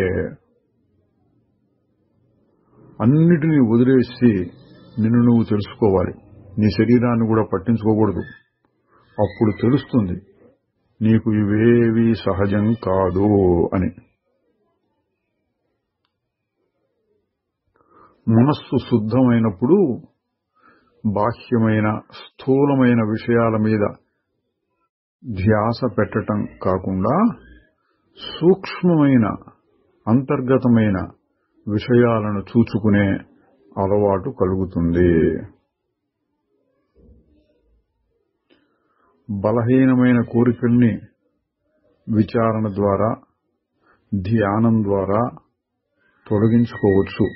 అన్నిటినీ వదిలేసి నిన్ను నువ్వు తెలుసుకోవాలి, నీ శరీరాన్ని కూడా పట్టించుకోకూడదు. అప్పుడు తెలుస్తుంది నీకు ఇవేవి సహజం కాదు అని. మనస్సు శుద్ధమైనప్పుడు బాహ్యమైన స్థూలమైన విషయాల మీద ధ్యాస పెట్టటం కాకుండా సూక్ష్మమైన అంతర్గతమైన విషయాలను చూచుకునే అలవాటు కలుగుతుంది. బలహీనమైన కోరికల్ని విచారణ ద్వారా, ధ్యానం ద్వారా తొలగించుకోవచ్చు,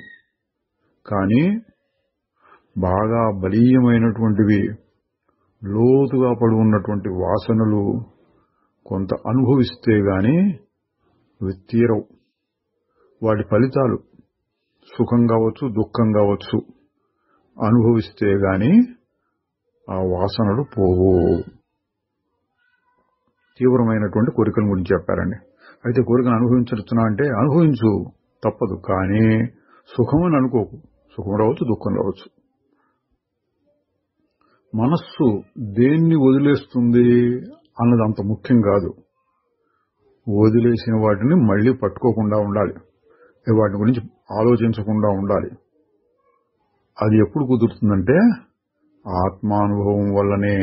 కానీ బాగా బలీయమైనటువంటివి, లోతుగా పడి ఉన్నటువంటి వాసనలు కొంత అనుభవిస్తే గాని తీరవు. వాటి ఫలితాలు సుఖం కావచ్చు, దుఃఖం కావచ్చు, అనుభవిస్తే గాని ఆ వాసనలు పోవు. తీవ్రమైనటువంటి కోరికల గురించి చెప్పారండి. అయితే కోరికను అనుభవించవచ్చునా అంటే అనుభవించు, తప్పదు, కానీ సుఖమని అనుకోకు. సుఖం రావచ్చు, దుఃఖం రావచ్చు. మనస్సు దేన్ని వదిలేస్తుంది అన్నది అంత ముఖ్యం కాదు. వదిలేసిన వాటిని మళ్లీ పట్టుకోకుండా ఉండాలి, వాటి గురించి ఆలోచించకుండా ఉండాలి. అది ఎప్పుడు కుదురుతుందంటే ఆత్మానుభవం వల్లనే.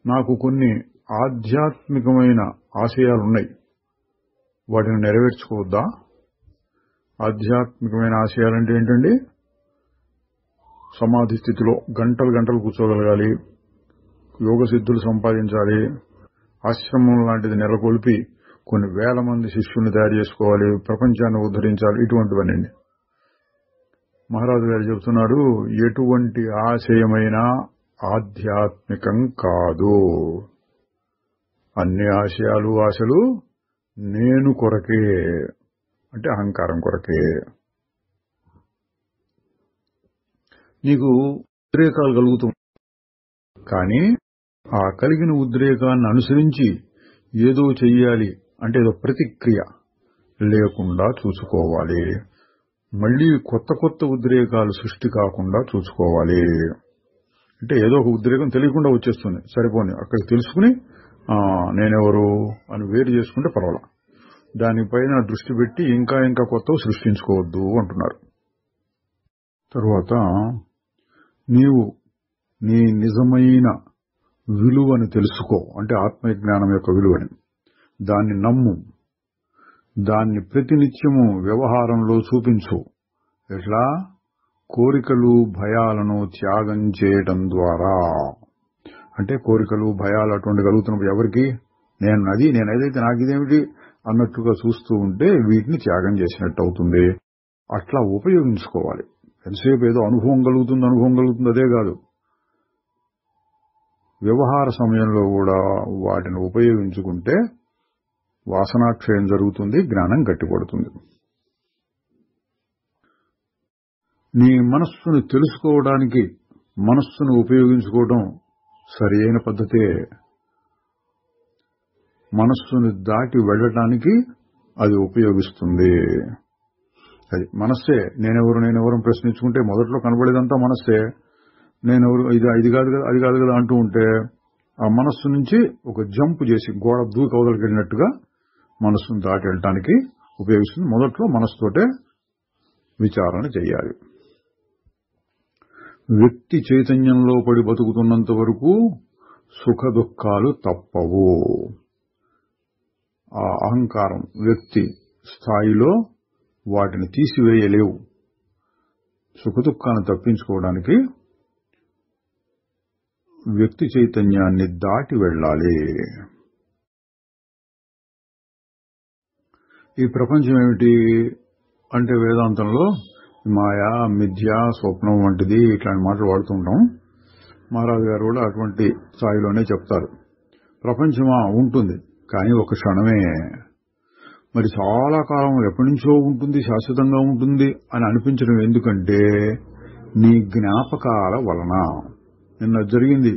నాకు కొన్ని ఆధ్యాత్మికమైన ఆశయాలున్నాయి, వాటిని నెరవేర్చుకోవద్దా? ఆధ్యాత్మికమైన ఆశయాలంటే ఏంటండి? సమాధి స్థితిలో గంటలు గంటలు కూర్చోగలగాలి, యోగ సిద్ధులు సంపాదించాలి, ఆశ్రమం లాంటిది నెలకొల్పి కొన్ని వేల మంది శిష్యుల్ని తయారు చేసుకోవాలి, ప్రపంచాన్ని ఉద్ధరించాలి, ఇటువంటివన్నీ. మహారాజు గారు చెబుతున్నారు, ఎటువంటి ఆశయమైనా ఆధ్యాత్మికం కాదు. అన్ని ఆశలు నేను కొరకే, అంటే అహంకారం కొరకే. నీకు ఉద్రేకాలు కలుగుతుంది, కానీ ఆ కలిగిన ఉద్రేకాన్ని అనుసరించి ఏదో చెయ్యాలి అంటే ఏదో ప్రతిక్రియ లేకుండా చూసుకోవాలి. మళ్లీ కొత్త కొత్త ఉద్రేకాలు సృష్టి కాకుండా చూసుకోవాలి. అంటే ఏదో ఒక ఉద్రేకం తెలియకుండా వచ్చేస్తుంది, సరిపోని అక్కడికి తెలుసుకుని నేనెవరు అని వేరు చేసుకుంటే పర్వాలా, దానిపైన దృష్టి పెట్టి ఇంకా ఇంకా కొత్తవి సృష్టించుకోవద్దు అంటున్నారు. తరువాత నీవు నీ నిజమైన విలువను తెలుసుకో, అంటే ఆత్మజ్ఞానం యొక్క విలువని. దాన్ని నమ్ము, దాన్ని ప్రతినిత్యము వ్యవహారంలో చూపించు. ఎట్లా? కోరికలు భయాలను త్యాగం చేయటం ద్వారా. అంటే కోరికలు భయాలు అటువంటి కలుగుతున్నప్పుడు ఎవరికి? నేనైతే నాకు ఇదేమిటి అన్నట్టుగా చూస్తూ ఉంటే వీటిని త్యాగం చేసినట్టు అవుతుంది. అట్లా ఉపయోగించుకోవాలి. ఎంతసేపు ఏదో అనుభవం కలుగుతుంది అదే కాదు. వ్యవహార సమయంలో కూడా వాటిని ఉపయోగించుకుంటే వాసనాక్షయం జరుగుతుంది, జ్ఞానం గట్టిపడుతుంది. నీ మనస్సును తెలుసుకోవడానికి మనస్సును ఉపయోగించుకోవడం సరి అయిన పద్ధతే. మనస్సును దాటి వెళ్ళటానికి అది ఉపయోగిస్తుంది. అది మనస్సే. నేనెవరు ప్రశ్నించుకుంటే మొదట్లో కనబడేదంతా మనస్సే. నేనెవరు, ఇది కాదు కదా, అది కాదు కదా అంటూ ఉంటే ఆ మనస్సు నుంచి ఒక జంప్ చేసి గోడ దూకి అవతలకి వెళ్ళినట్టుగా మనస్సును దాటి వెళ్ళటానికి ఉపయోగిస్తుంది. మొదట్లో మనస్సుతోటే విచారణ చేయాలి. వ్యక్తి చైతన్యంలో పడి బతుకుతున్నంత వరకు సుఖ దుఃఖాలు తప్పవు. ఆ అహంకారం వ్యక్తి స్థాయిలో వాటిని తీసివేయలేవు. సుఖదుఖాన్ని తప్పించుకోవడానికి వ్యక్తి చైతన్యాన్ని దాటి వెళ్ళాలి. ఈ ప్రపంచం ఏమిటి అంటే వేదాంతంలో మాయా, మిథ్య, స్వప్నం వంటిది ఇట్లాంటి మాటలు వాడుతుంటాం. మహారాజు గారు కూడా అటువంటి స్థాయిలోనే చెప్తారు. ప్రపంచమా ఉంటుంది, కానీ ఒక క్షణమే. మరి చాలా కాలం ఎప్పటి నుంచో ఉంటుంది, శాశ్వతంగా ఉంటుంది అని అనిపించడం ఎందుకంటే నీ జ్ఞాపకాల వలన. నిన్న జరిగింది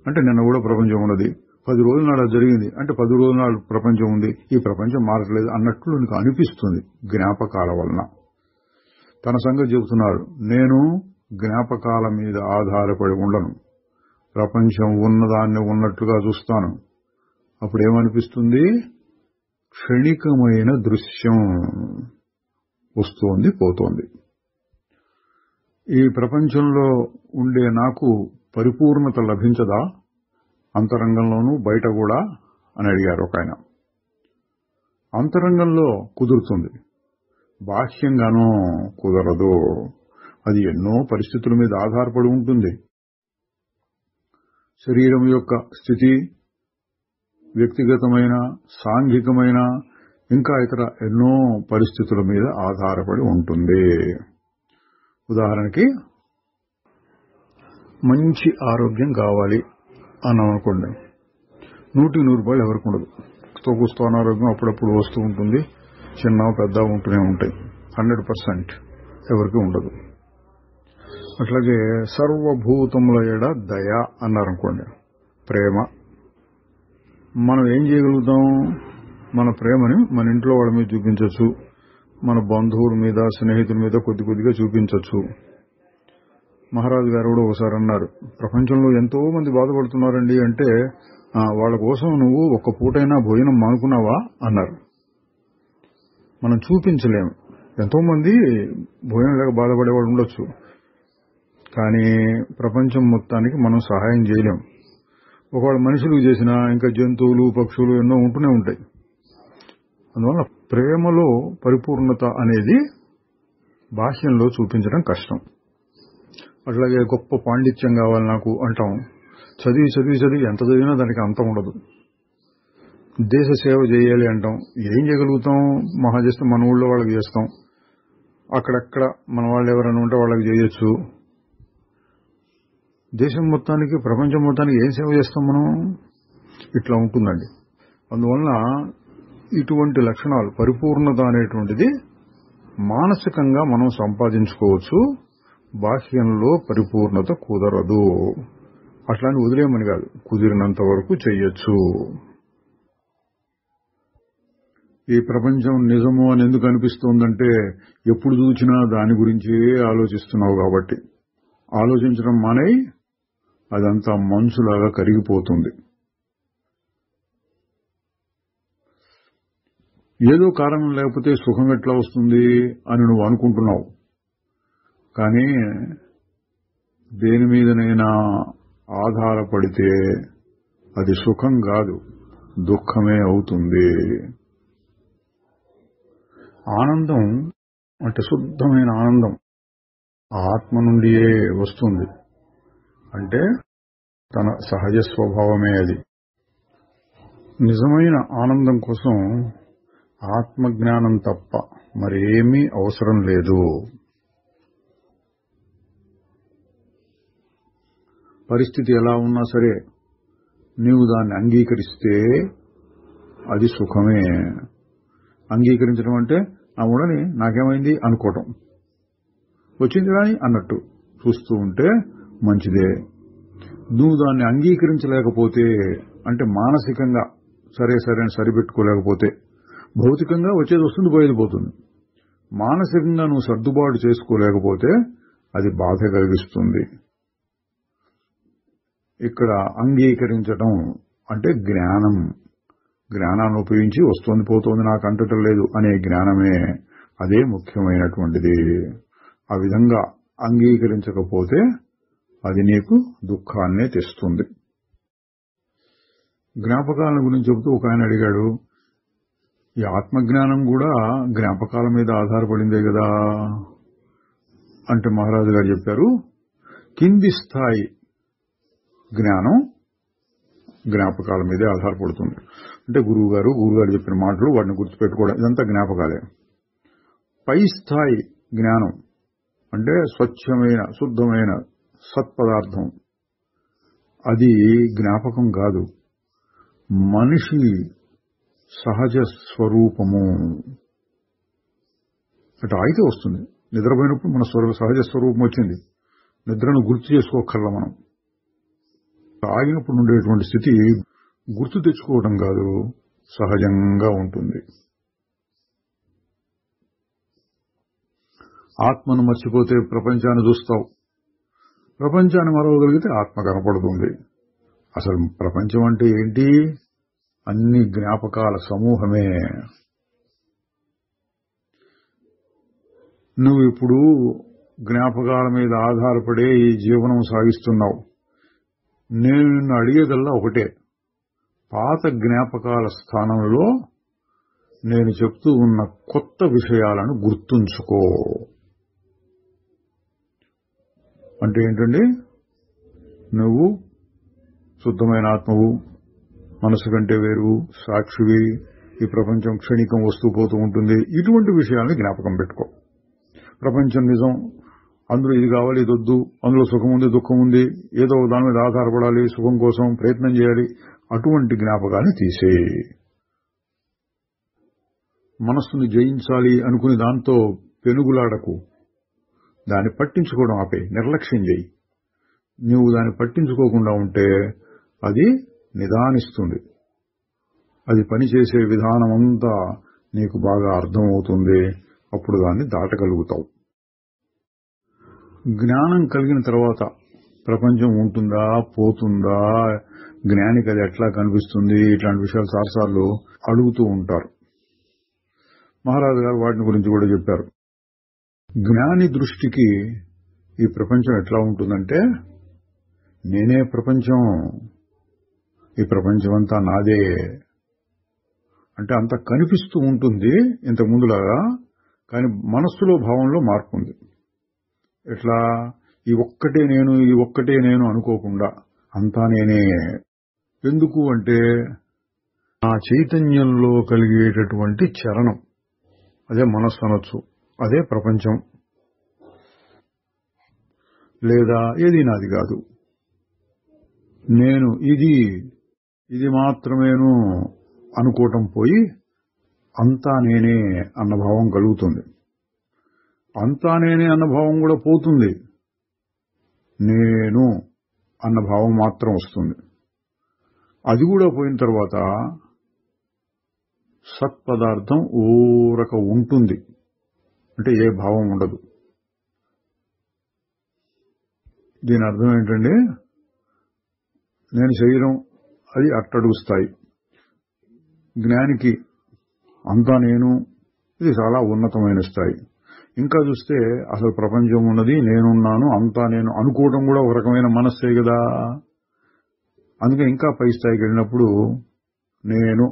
అంటే నిన్న కూడా ప్రపంచం ఉన్నది, 10 రోజుల నాడు జరిగింది అంటే 10 రోజుల నాడు ప్రపంచం ఉంది, ఈ ప్రపంచం మారట్లేదు అన్నట్లు నీకు అనిపిస్తుంది జ్ఞాపకాల వలన. తన సంగతి చెబుతున్నారు. నేను జ్ఞాపకాల మీద ఆధారపడి ఉండను, ప్రపంచం ఉన్నదాన్ని ఉన్నట్లుగా చూస్తాను. అప్పుడేమనిపిస్తుంది? క్షణికమైన దృశ్యం వస్తోంది, పోతోంది. ఈ ప్రపంచంలో ఉండే నాకు పరిపూర్ణత లభించదా అంతరంగంలోనూ బయట కూడా అని అడిగారు ఒక ఆయన. అంతరంగంలో కుదురుతుంది, బాహ్యంగానూ కుదరదు. అది ఎన్నో పరిస్థితుల మీద ఆధారపడి ఉంటుంది. శరీరం యొక్క స్థితి, వ్యక్తిగతమైన, సాంఘికమైన, ఇంకా ఇతర ఎన్నో పరిస్థితుల మీద ఆధారపడి ఉంటుంది. ఉదాహరణకి మంచి ఆరోగ్యం కావాలి అని అనుకోండి, 100 రూపాయలు ఎవరికి ఉండదు. తోకుస్తూ అనారోగ్యం అప్పుడప్పుడు వస్తూ ఉంటుంది, చిన్న పెద్ద ఉంటూనే ఉంటాయి. 100% ఎవరికి ఉండదు. అట్లాగే సర్వభూతముల ఎడ దయ అన్నారనుకోండి, ప్రేమ. మనం ఏం చేయగలుగుతాం? మన ప్రేమని మన ఇంట్లో వాళ్ళ మీద చూపించవచ్చు, మన బంధువుల మీద, స్నేహితుల మీద కొద్దిగా చూపించవచ్చు. మహారాజు గారు కూడా ఒకసారి అన్నారు, ప్రపంచంలో ఎంతో మంది బాధపడుతున్నారండి అంటే వాళ్ళ కోసం నువ్వు ఒక్క పూటైనా భోజనం మానుకున్నావా అన్నారు. మనం చూపించలేము. ఎంతో మంది భోజనం లేక బాధపడేవాడు ఉండొచ్చు, కానీ ప్రపంచం మొత్తానికి మనం సహాయం చేయలేం. ఒకవేళ మనుషులకు చేసినా ఇంకా జంతువులు, పక్షులు ఎన్నో ఉంటూనే ఉంటాయి. అందువల్ల ప్రేమలో పరిపూర్ణత అనేది బాహ్యంలో చూపించడం కష్టం. అట్లాగే గొప్ప పాండిత్యం కావాలి నాకు అంటాం. చదివి ఎంత చదివినా దానికి అంతం ఉండదు. దేశ సేవ చేయాలి అంటాం. ఏం చేయగలుగుతాం? మహా చేస్తే మన ఊళ్ళో వాళ్ళకి చేస్తాం, అక్కడక్కడ మన వాళ్ళు ఎవరైనా ఉంటే వాళ్ళకి చేయొచ్చు. దేశం మొత్తానికి, ప్రపంచం మొత్తానికి ఏం సేవ చేస్తాం మనం? ఇట్లా ఉంటుందండి. అందువలన ఇటువంటి లక్షణాలు, పరిపూర్ణత అనేటువంటిది మానసికంగా మనం సంపాదించుకోవచ్చు, బాహ్యంలో పరిపూర్ణత కుదరదు. అట్లాంటి వదిలేయమని కాదు, కుదిరినంత వరకు చెయ్యొచ్చు. ఈ ప్రపంచం నిజము అని ఎందుకు అనిపిస్తోందంటే ఎప్పుడు చూసినా దాని గురించే ఆలోచిస్తున్నావు కాబట్టి. ఆలోచించడం మానేయి, అదంతా మంచులాగా కరిగిపోతుంది. ఏదో కారణం లేకపోతే సుఖం ఎట్లా వస్తుంది అని నువ్వు అనుకుంటున్నావు, కానీ దేని మీదనైనా ఆధారపడితే అది సుఖం కాదు, దుఃఖమే అవుతుంది. ఆనందం అంటే శుద్ధమైన ఆనందం ఆత్మ నుండియే వస్తుంది. అంటే తన సహజ స్వభావమే అది. నిజమైన ఆనందం కోసం ఆత్మజ్ఞానం తప్ప మరేమీ అవసరం లేదు. పరిస్థితి ఎలా ఉన్నా సరే నీవు దాన్ని అంగీకరిస్తే అది సుఖమే. అంగీకరించడం అంటే ఆ ఉండని నాకేమైంది అనుకోవటం, వచ్చింది కానీ అన్నట్టు చూస్తూ ఉంటే మంచిదే. నువ్వు దాన్ని అంగీకరించలేకపోతే అంటే మానసికంగా సరే అని సరిపెట్టుకోలేకపోతే, భౌతికంగా వచ్చేది వస్తుంది పోయేది పోతుంది, మానసికంగా నువ్వు సర్దుబాటు చేసుకోలేకపోతే అది బాధ కలిగిస్తుంది. ఇక్కడ అంగీకరించడం అంటే జ్ఞానాన్ని ఉపయోగించి వస్తోంది పోతోంది నాకు అంటటం లేదు అనే జ్ఞానమే, అదే ముఖ్యమైనటువంటిది. ఆ విధంగా అంగీకరించకపోతే అది నీకు దుఃఖాన్నే తెస్తుంది. జ్ఞాపకాలను గురించి చెబుతూ ఒక ఆయన అడిగాడు, ఈ ఆత్మజ్ఞానం కూడా జ్ఞాపకాల మీద ఆధారపడిందే కదా అంటే మహారాజు గారు చెప్పారు, కింది స్థాయి జ్ఞానం జ్ఞాపకాల మీదే ఆధారపడుతుంది. అంటే గురువు గారు చెప్పిన మాటలు వాటిని గుర్తుపెట్టుకోవడం ఇదంతా జ్ఞాపకాలే. పై స్థాయి జ్ఞానం అంటే స్వచ్ఛమైన శుద్ధమైన సత్పదార్థం, అది జ్ఞాపకం కాదు, మనిషి సహజ స్వరూపము. అటు ఆగితే వస్తుంది, నిద్రపోయినప్పుడు మన సహజ స్వరూపం వచ్చింది, నిద్రను గుర్తు చేసుకోకర్లా మనం. ఆగినప్పుడు ఉండేటువంటి స్థితి గుర్తు తెచ్చుకోవడం కాదు, సహజంగా ఉంటుంది. ఆత్మను మర్చిపోతే ప్రపంచాన్ని చూస్తావు, ప్రపంచాన్ని మరవగలిగితే ఆత్మ కనపడుతుంది. అసలు ప్రపంచం అంటే ఏంటి? అన్ని జ్ఞాపకాల సమూహమే. నువ్వు ఇప్పుడు జ్ఞాపకాల మీద ఆధారపడే ఈ జీవనం సాగిస్తున్నావు. నేను నిన్ను అడిగేదల్లా ఒకటే, పాత జ్ఞాపకాల స్థానంలో నేను చెప్తూ ఉన్న కొత్త విషయాలను గుర్తుంచుకో. అంటే ఏంటండి, నువ్వు శుద్ధమైన ఆత్మవు, మనసు కంటే వేరు, సాక్షివి, ఈ ప్రపంచం క్షణికం వస్తూ పోతూ ఉంటుంది, ఇటువంటి విషయాల్ని జ్ఞాపకం పెట్టుకో. ప్రపంచం నిజం, అందులో ఇది కావాలి ఇది వద్దు, అందులో సుఖం ఉంది దుఃఖం ఉంది, ఏదో దాని మీద ఆధారపడాలి, సుఖం కోసం ప్రయత్నం చేయాలి, అటువంటి జ్ఞాపకాన్ని తీసేయి. మనస్సును జయించాలి అనుకుని దాంతో పెనుగులాడకు, దాన్ని పట్టించుకోవడం ఆపే, నిర్లక్ష్యం చేయి. నువ్వు దాన్ని పట్టించుకోకుండా ఉంటే అది నిదానిస్తుంది, అది పనిచేసే విధానం అంతా నీకు బాగా అర్థమవుతుంది, అప్పుడు దాన్ని దాటగలుగుతావు. జ్ఞానం కలిగిన తర్వాత ప్రపంచం ఉంటుందా పోతుందా, జ్ఞానికి అది ఎట్లా కనిపిస్తుంది, ఇట్లాంటి విషయాలు చాలాసార్లు అడుగుతూ ఉంటారు. మహారాజు గారు వాటిని గురించి కూడా చెప్పారు. జ్ఞాని దృష్టికి ఈ ప్రపంచం ఎట్లా ఉంటుందంటే, నేనే ప్రపంచం, ఈ ప్రపంచం అంతా నాదే అంటే అంత కనిపిస్తూ ఉంటుంది ఇంతకు ముందులాగా. కానీ మనస్సులో భావంలో మార్పు ఉంది. ఎట్లా, ఈ ఒక్కటే నేను అనుకోకుండా అంతా నేనే. ఎందుకు అంటే నా చైతన్యంలో కలిగేటటువంటి చలనం, అదే మనస్సు అనొచ్చు, అదే ప్రపంచం. లేదా ఏది నాది కాదు, నేను ఇది మాత్రమేను అనుకోవటం పోయి అంతా నేనే అన్న భావం కలుగుతుంది. అంతా నేనే అన్న భావం కూడా పోతుంది, నేను అన్న భావం మాత్రం వస్తుంది. అది కూడా పోయిన తర్వాత సత్పదార్థం ఊరక ఉంటుంది, అంటే ఏ భావం ఉండదు. దీని అర్థం ఏంటంటే, నేను శరీరం, అది అట్టడుగు స్థాయి. జ్ఞానికి అంతా నేను, ఇది చాలా ఉన్నతమైన స్థాయి. ఇంకా చూస్తే అసలు ప్రపంచం ఉన్నది, నేనున్నాను, అంతా నేను అనుకోవడం కూడా ఒక రకమైన మనస్సే కదా. అందుకే ఇంకా పై స్థాయికి వెళ్ళినప్పుడు నేను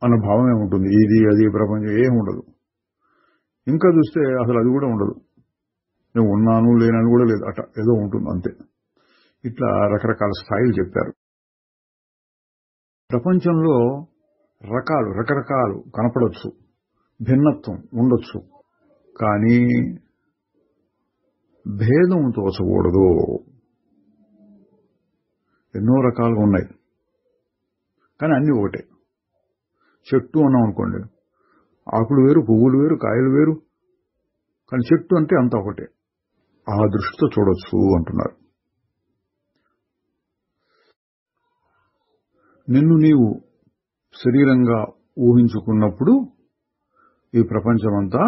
అన్న భావమే ఉంటుంది, ఇది అది ప్రపంచం ఏం ఉండదు. ఇంకా చూస్తే అసలు అది కూడా ఉండదు, నేను ఉన్నాను లేనని కూడా లేదు, అట ఏదో ఉంటుంది అంతే. ఇట్లా రకరకాల స్థాయిలు చెప్పారు. ప్రపంచంలో రకరకాలు కనపడొచ్చు, భిన్నత్వం ఉండొచ్చు, కానీ భేదం తోచకూడదు. ఎన్నో రకాలుగా ఉన్నాయి, కానీ అన్నీ ఒకటే. చెట్టు అన్నాం అనుకోండి, ఆకులు వేరు, పువ్వులు వేరు, కాయలు వేరు, కానీ చెట్టు అంటే అంతా ఒకటే. ఆ దృష్టితో చూడొచ్చు అంటున్నారు. నిన్ను నీవు శరీరంగా ఊహించుకున్నప్పుడు ఈ ప్రపంచమంతా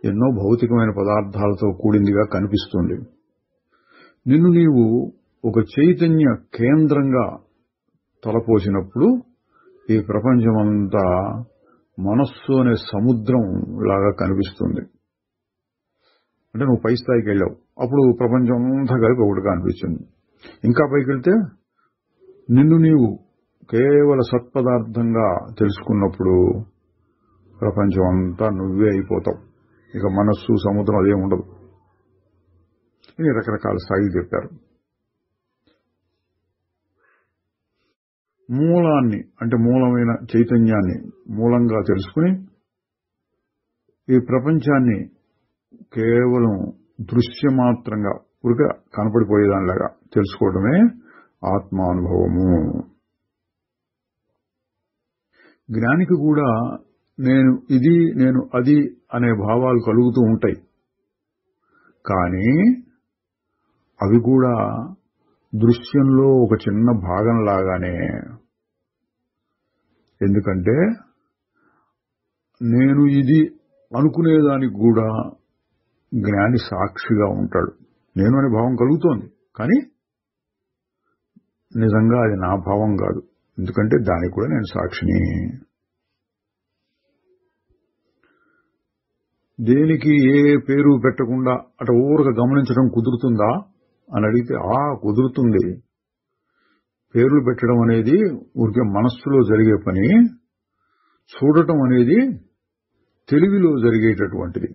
ఎన్నో భౌతికమైన పదార్థాలతో కూడిందిగా కనిపిస్తుంది. నిన్ను నీవు ఒక చైతన్య కేంద్రంగా తలపోసినప్పుడు ఈ ప్రపంచమంతా మనస్సు అనే సముద్రం లాగా కనిపిస్తుంది. అంటే నువ్వు పై స్థాయికి వెళ్ళావు, అప్పుడు ప్రపంచం అంతా కలిపి ఒకటిగా అనిపించింది. ఇంకా పైకి వెళ్తే నిన్ను నీవు కేవల సత్పదార్థంగా తెలుసుకున్నప్పుడు ప్రపంచం అంతా నువ్వే అయిపోతావు. ఇక మనస్సు సముద్రం అదేం ఉండదు. ఇది రకరకాల స్థాయిలు చెప్పారు. మూలాన్ని అంటే మూలమైన చైతన్యాన్ని మూలంగా తెలుసుకుని ఈ ప్రపంచాన్ని కేవలం దృశ్యమాత్రంగా ఊరికే కనపడిపోయేదానిలాగా తెలుసుకోవడమే ఆత్మానుభవము. జ్ఞానికి కూడా నేను ఇది నేను అది అనే భావాలు కలుగుతూ ఉంటాయి. కానీ అవి కూడా దృశ్యంలో ఒక చిన్న భాగంలాగానే. ఎందుకంటే నేను ఇది అనుకునేదానికి కూడా జ్ఞాని సాక్షిగా ఉంటాడు. నేను అనే భావం కలుగుతోంది, కానీ నిజంగా అది నా భావం కాదు. ఎందుకంటే దానికి కూడా నేను సాక్షిని. దేనికి ఏ పేరు పెట్టకుండా అటు ఊరక గమనించడం కుదురుతుందా అని అడిగితే కుదురుతుంది. పేర్లు పెట్టడం అనేది ఊరికే మనస్సులో జరిగే పని. చూడటం అనేది తెలివిలో జరిగేటటువంటిది.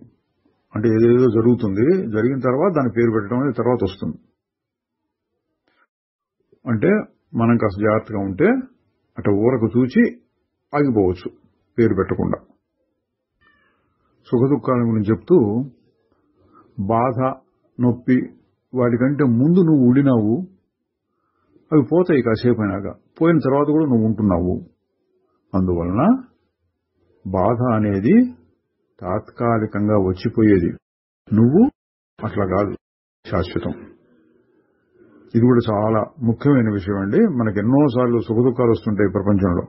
అంటే ఏదేదో జరుగుతుంది, జరిగిన తర్వాత దాని పేరు పెట్టడం అనేది తర్వాత వస్తుంది. అంటే మనం కాస్త జాగ్రత్తగా ఉంటే అటు ఊరకు చూచి ఆగిపోవచ్చు పేరు పెట్టకుండా. సుఖదుఖాల గురించి చెప్తూ బాధ, నొప్పి వాటికంటే ముందు నువ్వు ఉండినావు, అవి పోతాయి కాసేపు అయినాక. పోయిన తర్వాత కూడా నువ్వు ఉంటున్నావు. అందువలన బాధ అనేది తాత్కాలికంగా వచ్చిపోయేది. నువ్వు అట్లా కాదు, శాశ్వతం. ఇది కూడా చాలా ముఖ్యమైన విషయం అండి. మనకు ఎన్నోసార్లు సుఖదుఖాలు వస్తుంటాయి ప్రపంచంలో.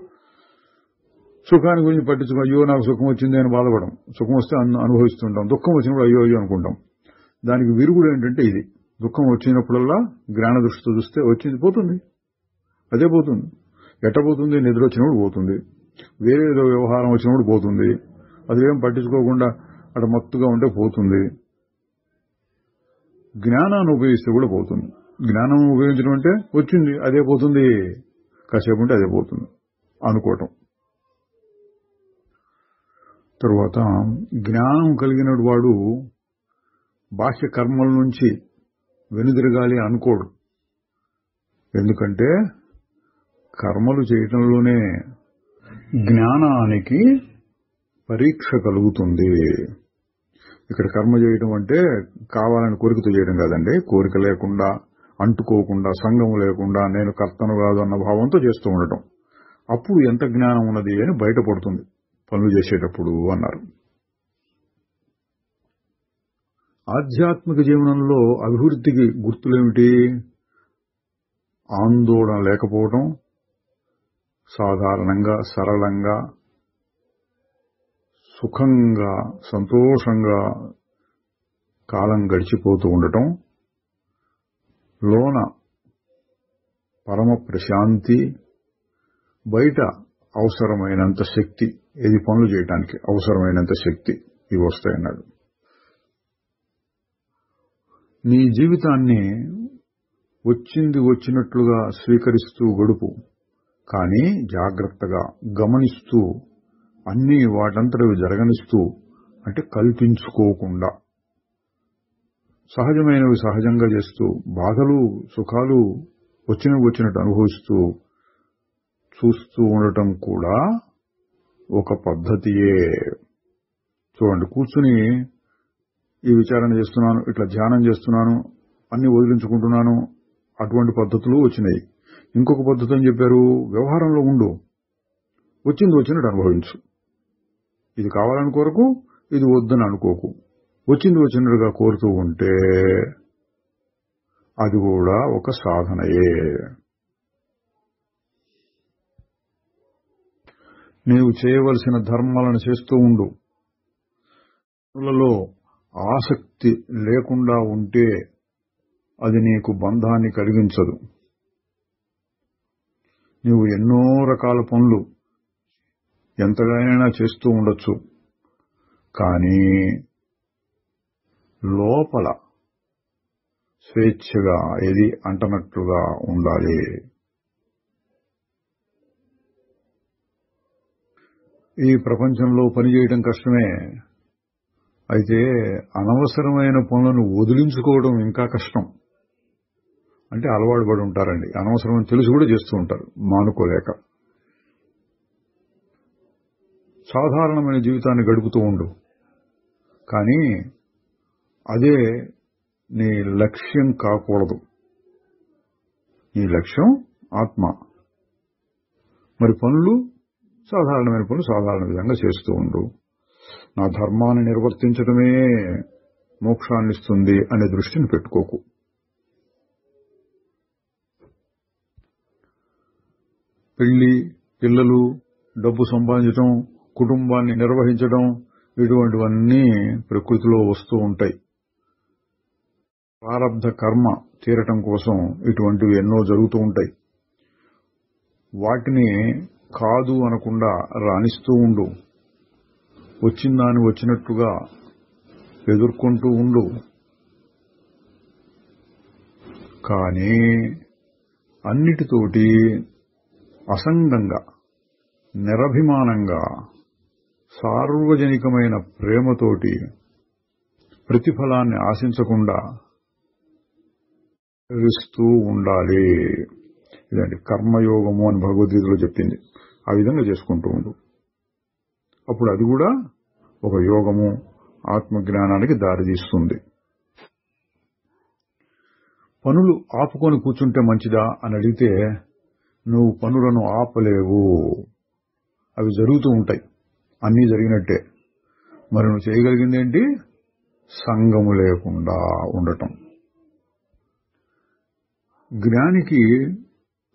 సుఖాన్ని గురించి పట్టించుకో, అయ్యో నాకు సుఖం వచ్చింది అని బాధపడం, సుఖం వస్తే అనుభవిస్తుంటాం. దుఃఖం వచ్చినప్పుడు అయ్యో అయ్యో అనుకుంటాం. దానికి విరుగుడు ఏంటంటే ఇది. దుఃఖం వచ్చినప్పుడల్లా జ్ఞాన దృష్టితో చూస్తే వచ్చింది పోతుంది, అదే పోతుంది. ఎట్టపోతుంది? నిద్ర వచ్చినప్పుడు పోతుంది, వేరే ఏదో వ్యవహారం వచ్చినప్పుడు పోతుంది. అదేం పట్టించుకోకుండా అటు మత్తుగా ఉంటే పోతుంది. జ్ఞానాన్ని ఉపయోగిస్తే కూడా పోతుంది. జ్ఞానం ఉపయోగించడం అంటే వచ్చింది అదే పోతుంది, కాసేపు ఉంటే అదే పోతుంది అనుకోవటం. తరువాత జ్ఞానం కలిగిన వాడు బాహ్య కర్మల నుంచి వెనుదిరగాలి అనుకోడు. ఎందుకంటే కర్మలు చేయటంలోనే జ్ఞానానికి పరీక్ష కలుగుతుంది. ఇక్కడ కర్మ చేయడం అంటే కావాలని కోరికతో చేయడం కాదండి. కోరిక లేకుండా, అంటుకోకుండా, సంగం లేకుండా నేను కర్తను కాదు అన్న భావంతో చేస్తూ ఉండటం. అప్పుడు ఎంత జ్ఞానం ఉన్నది అని బయటపడుతుంది పనులు చేసేటప్పుడు అన్నారు. ఆధ్యాత్మిక జీవనంలో అభివృద్ధికి గుర్తులేమిటి? ఆందోళన లేకపోవడం, సాధారణంగా సరళంగా సుఖంగా సంతోషంగా కాలం గడిచిపోతూ ఉండటం, లోన పరమ ప్రశాంతి, బయట అవసరమైనంత శక్తి, ఇది పనులు చేయడానికి అవసరమైనంత శక్తి ఇవి వస్తాయన్నాడు. నీ జీవితాన్ని వచ్చింది వచ్చినట్లుగా స్వీకరిస్తూ గడుపు, కానీ జాగ్రత్తగా గమనిస్తూ అన్నీ వాటంతటవి జరగనిస్తూ, అంటే కల్పించుకోకుండా సహజమైనవి సహజంగా చేస్తూ, బాధలు సుఖాలు వచ్చినట్టు అనుభవిస్తూ చూస్తూ ఉండటం కూడా ఒక పద్ధతియే. చూడండి, కూర్చుని ఈ విచారణ చేస్తున్నాను, ఇట్లా ధ్యానం చేస్తున్నాను, అన్ని వదిలించుకుంటున్నాను, అటువంటి పద్ధతులు వచ్చినాయి. ఇంకొక పద్ధతి అని చెప్పారు, వ్యవహారంలో ఉండు, వచ్చింది వచ్చినట్టు అనుభవించు. ఇది కావాలని కోరకు, ఇది వద్దని అనుకోకు. వచ్చింది వచ్చినట్టుగా కోరుతూ ఉంటే అది కూడా ఒక సాధనయే. నీవు చేయవలసిన ధర్మాలను చేస్తూ ఉండు. పనులలో ఆసక్తి లేకుండా ఉంటే అది నీకు బంధాన్ని కలిగించదు. నీవు ఎన్నో రకాల పనులు ఎంతగానైనా చేస్తూ ఉండొచ్చు, కానీ లోపల స్వేచ్ఛగా ఏది అంటనట్లుగా ఉండాలి. ఈ ప్రపంచంలో పనిచేయడం కష్టమే, అయితే అనవసరమైన పనులను వదిలించుకోవడం ఇంకా కష్టం. అంటే అలవాటు పడి ఉంటారండి, అనవసరమైన తెలిసి కూడా చేస్తూ ఉంటారు మానుకోలేక. సాధారణమైన జీవితాన్ని గడుపుతూ ఉండు, కానీ అదే నీ లక్ష్యం కాకూడదు. నీ లక్ష్యం ఆత్మ. మరి పనులు సాధారణమైన పనులు సాధారణ విధంగా చేస్తూ ఉండు. నా ధర్మాన్ని నిర్వర్తించడమే మోక్షాన్ని ఇస్తుంది అనే దృష్టిని పెట్టుకోకు. పెళ్లి, పిల్లలు, డబ్బు సంపాదించడం, కుటుంబాన్ని నిర్వహించడం, ఇటువంటివన్నీ ప్రకృతిలో వస్తూ ఉంటాయి. ప్రారబ్ధ కర్మ తీరటం కోసం ఇటువంటివి ఎన్నో జరుగుతూ ఉంటాయి. వాటిని కాదు అనకుండా రాణిస్తూ ఉండు. వచ్చిందాన్ని వచ్చినట్టుగా ఎదుర్కొంటూ ఉండు. కానీ అన్నిటితోటి అసంగంగా, నిరభిమానంగా, సార్వజనికమైన ప్రేమతోటి ప్రతిఫలాన్ని ఆశించకుండా ఇస్తూ ఉండాలి. ఇదండి కర్మయోగము అని భగవద్గీతలో చెప్పింది. ఆ విధంగా చేసుకుంటూ ఉండు. అప్పుడు అది కూడా ఒక యోగము, ఆత్మజ్ఞానానికి దారితీస్తుంది. పనులు ఆపుకొని కూర్చుంటే మంచిదా అని అడిగితే, నువ్వు పనులను ఆపలేవు. అవి జరుగుతూ ఉంటాయి, అన్నీ జరిగినట్టే. మరి నువ్వు చేయగలిగిందేంటి? సంగము లేకుండా ఉండటం. జ్ఞానికి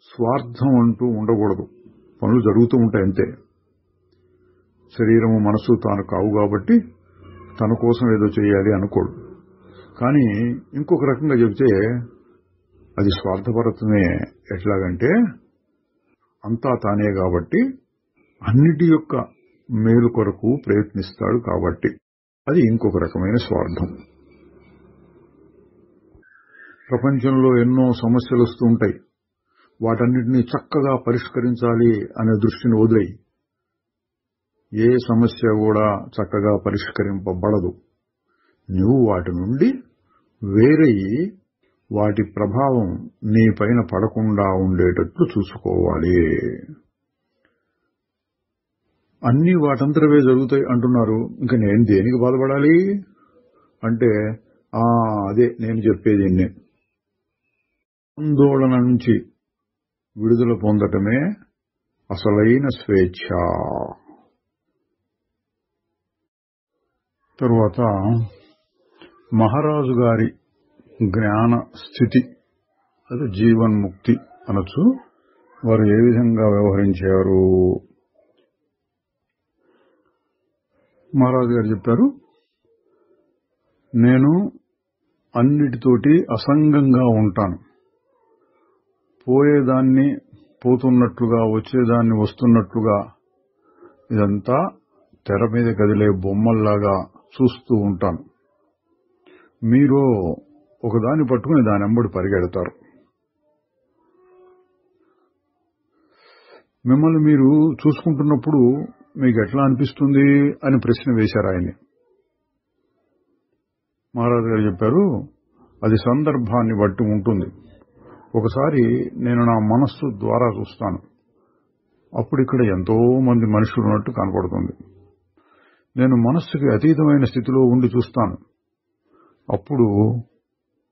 స్వార్థం అంటూ ఉండకూడదు. పనులు జరుగుతూ ఉంటాయి అంతే. శరీరము, మనసు తాను కావు కాబట్టి తన కోసం ఏదో చేయాలి అనుకోడు. కానీ ఇంకొక రకంగా చెబితే అది స్వార్థపరత్వమే. ఎట్లాగంటే అంతా తానే కాబట్టి అన్నిటి యొక్క మేలు కొరకు ప్రయత్నిస్తాడు కాబట్టి అది ఇంకొక రకమైన స్వార్థం. ప్రపంచంలో ఎన్నో సమస్యలు వస్తూ ఉంటాయి. వాటన్నిటినీ చక్కగా పరిష్కరించాలి అనే దృష్టిని వదిలేయి. ఏ సమస్య కూడా చక్కగా పరిష్కరింపబడదు. నువ్వు వాటి నుండి వేరయ్యి వాటి ప్రభావం నీ పైన పడకుండా ఉండేటట్లు చూసుకోవాలి. అన్నీ వాటంతరవే జరుగుతాయి అంటున్నారు, ఇంకా నేను దేనికి బాధపడాలి అంటే అదే నేను చెప్పేది. ఆందోళన నుంచి విడుదల పొందటమే అసలైన స్వేచ్ఛ. తరువాత మహారాజు గారి జ్ఞాన స్థితి, అది జీవన్ముక్తి అనొచ్చు. వారు ఏ విధంగా వ్యవహరించారు? మహారాజు గారు చెప్పారు, నేను అన్నిటితోటి అసంగంగా ఉంటాను. పోయేదాన్ని పోతున్నట్లుగా, వచ్చేదాన్ని వస్తున్నట్లుగా, ఇదంతా తెర మీద కదిలే బొమ్మల్లాగా చూస్తూ ఉంటాను. మీరు ఒకదాన్ని పట్టుకుని దాని వెంబడి పరిగెడతారు. మిమ్మల్ని మీరు చూసుకుంటున్నప్పుడు మీకు ఎట్లా అనిపిస్తుంది అని ప్రశ్న వేశారు ఆయన్ని. మహారాజు గారు చెప్పారు, అది సందర్భాన్ని బట్టి ఉంటుంది. ఒకసారి నేను నా మనస్సు ద్వారా చూస్తాను, అప్పుడు ఇక్కడ ఎంతో మంది మనుషులు ఉన్నట్టు కనపడుతుంది. నేను మనస్సుకి అతీతమైన స్థితిలో ఉండి చూస్తాను, అప్పుడు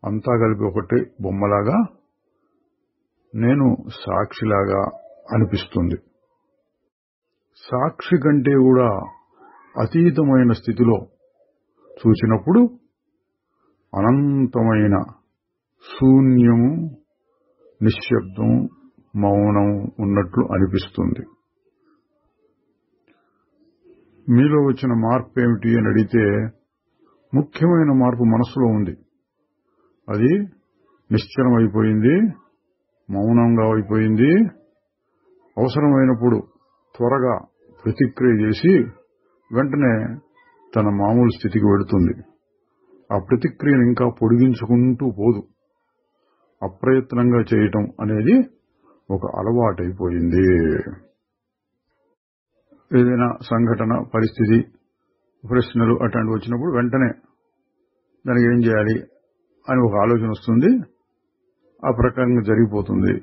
అంతా కలిపి ఒకటే బొమ్మలాగా, నేను సాక్షిలాగా అనిపిస్తుంది. సాక్షి కంటే కూడా అతీతమైన స్థితిలో చూసినప్పుడు అనంతమైన శూన్యము, నిశ్శబ్దం, మౌనం ఉన్నట్లు అనిపిస్తుంది. మీలో వచ్చిన మార్పు ఏమిటి అని అడిగితే ముఖ్యమైన మార్పు మనసులో ఉంది. అది నిశ్చలం అయిపోయింది, మౌనంగా అయిపోయింది. అవసరమైనప్పుడు త్వరగా ప్రతిక్రియ చేసి వెంటనే తన మామూలు స్థితికి వెళుతుంది. ఆ ప్రతిక్రియను ఇంకా పొడిగించుకుంటూ పోదు. అప్రయత్నంగా చేయటం అనేది ఒక అలవాటైపోయింది. ఏదైనా సంఘటన, పరిస్థితి, ప్రశ్నలు అట్లాంటివి వచ్చినప్పుడు వెంటనే దానికి ఏం చేయాలి అని ఒక ఆలోచన వస్తుంది. ఆ ప్రకారంగా జరిగిపోతుంది.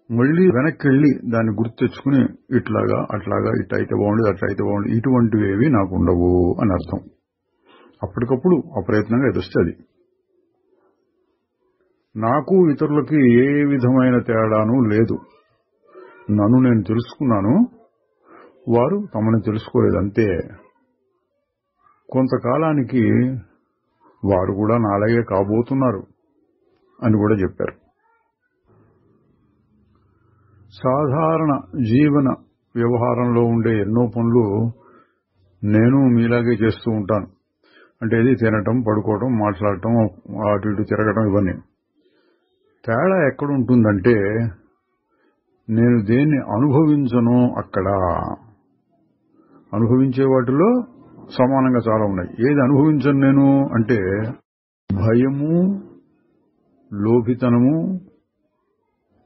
మళ్లీ వెనక్కి వెళ్లి దాన్ని గుర్తు తెచ్చుకుని ఇట్లాగా అట్లాగా ఇట్లా అయితే బాగుండేది, అట్లా అయితే బాగుండేది, ఇటువంటివి ఏవి నాకు ఉండవు అని అర్థం. అప్పటికప్పుడు అప్రయత్నంగా ఎదుస్తుంది. నాకు ఇతరులకి ఏ విధమైన తేడాను లేదు. నన్ను నేను తెలుసుకున్నాను, వారు తమని తెలుసుకోలేదు అంతే. కొంతకాలానికి వారు కూడా నాలాగే కాబోతున్నారు అని కూడా చెప్పారు. సాధారణ జీవన వ్యవహారంలో ఉండే ఎన్నో పనులు నేను మీలాగే చేస్తూ ఉంటాను. అంటే ఇది తినటం, పడుకోవడం, మాట్లాడటం, అటు ఇటు తిరగటం, ఇవన్నీ. తేడా ఎక్కడుంటుందంటే నేను దేన్ని అనుభవించను అక్కడ. అనుభవించే వాటిలో సమానంగా చాలా ఉన్నాయి. ఏది అనుభవించను నేను అంటే భయము, లోభితనము,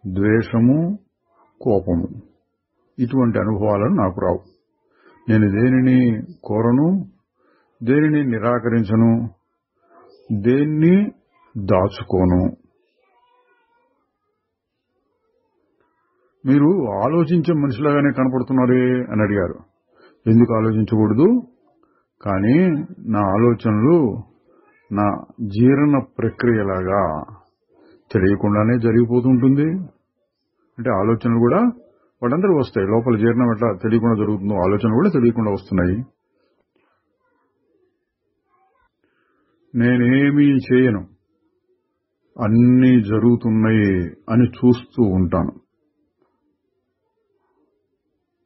ద్వేషము, కోపము. ఇటువంటి అనుభవాలను నాకు రావు. నేను దేనిని కోరను, దేనిని నిరాకరించను, దేన్ని దాచుకోను. మీరు ఆలోచించే మనిషిలాగానే కనపడుతున్నారే అని అడిగారు. ఎందుకు ఆలోచించకూడదు? కానీ నా ఆలోచనలు నా జీర్ణ ప్రక్రియలాగా తెలియకుండానే జరిగిపోతుంటుంది. అంటే ఆలోచనలు కూడా వాళ్ళందరూ వస్తాయి. లోపల జీర్ణం ఎట్లా తెలియకుండా జరుగుతుందో ఆలోచనలు కూడా తెలియకుండా వస్తున్నాయి. నేనేమీ చేయను, అన్నీ జరుగుతున్నాయి అని చూస్తూ ఉంటాను.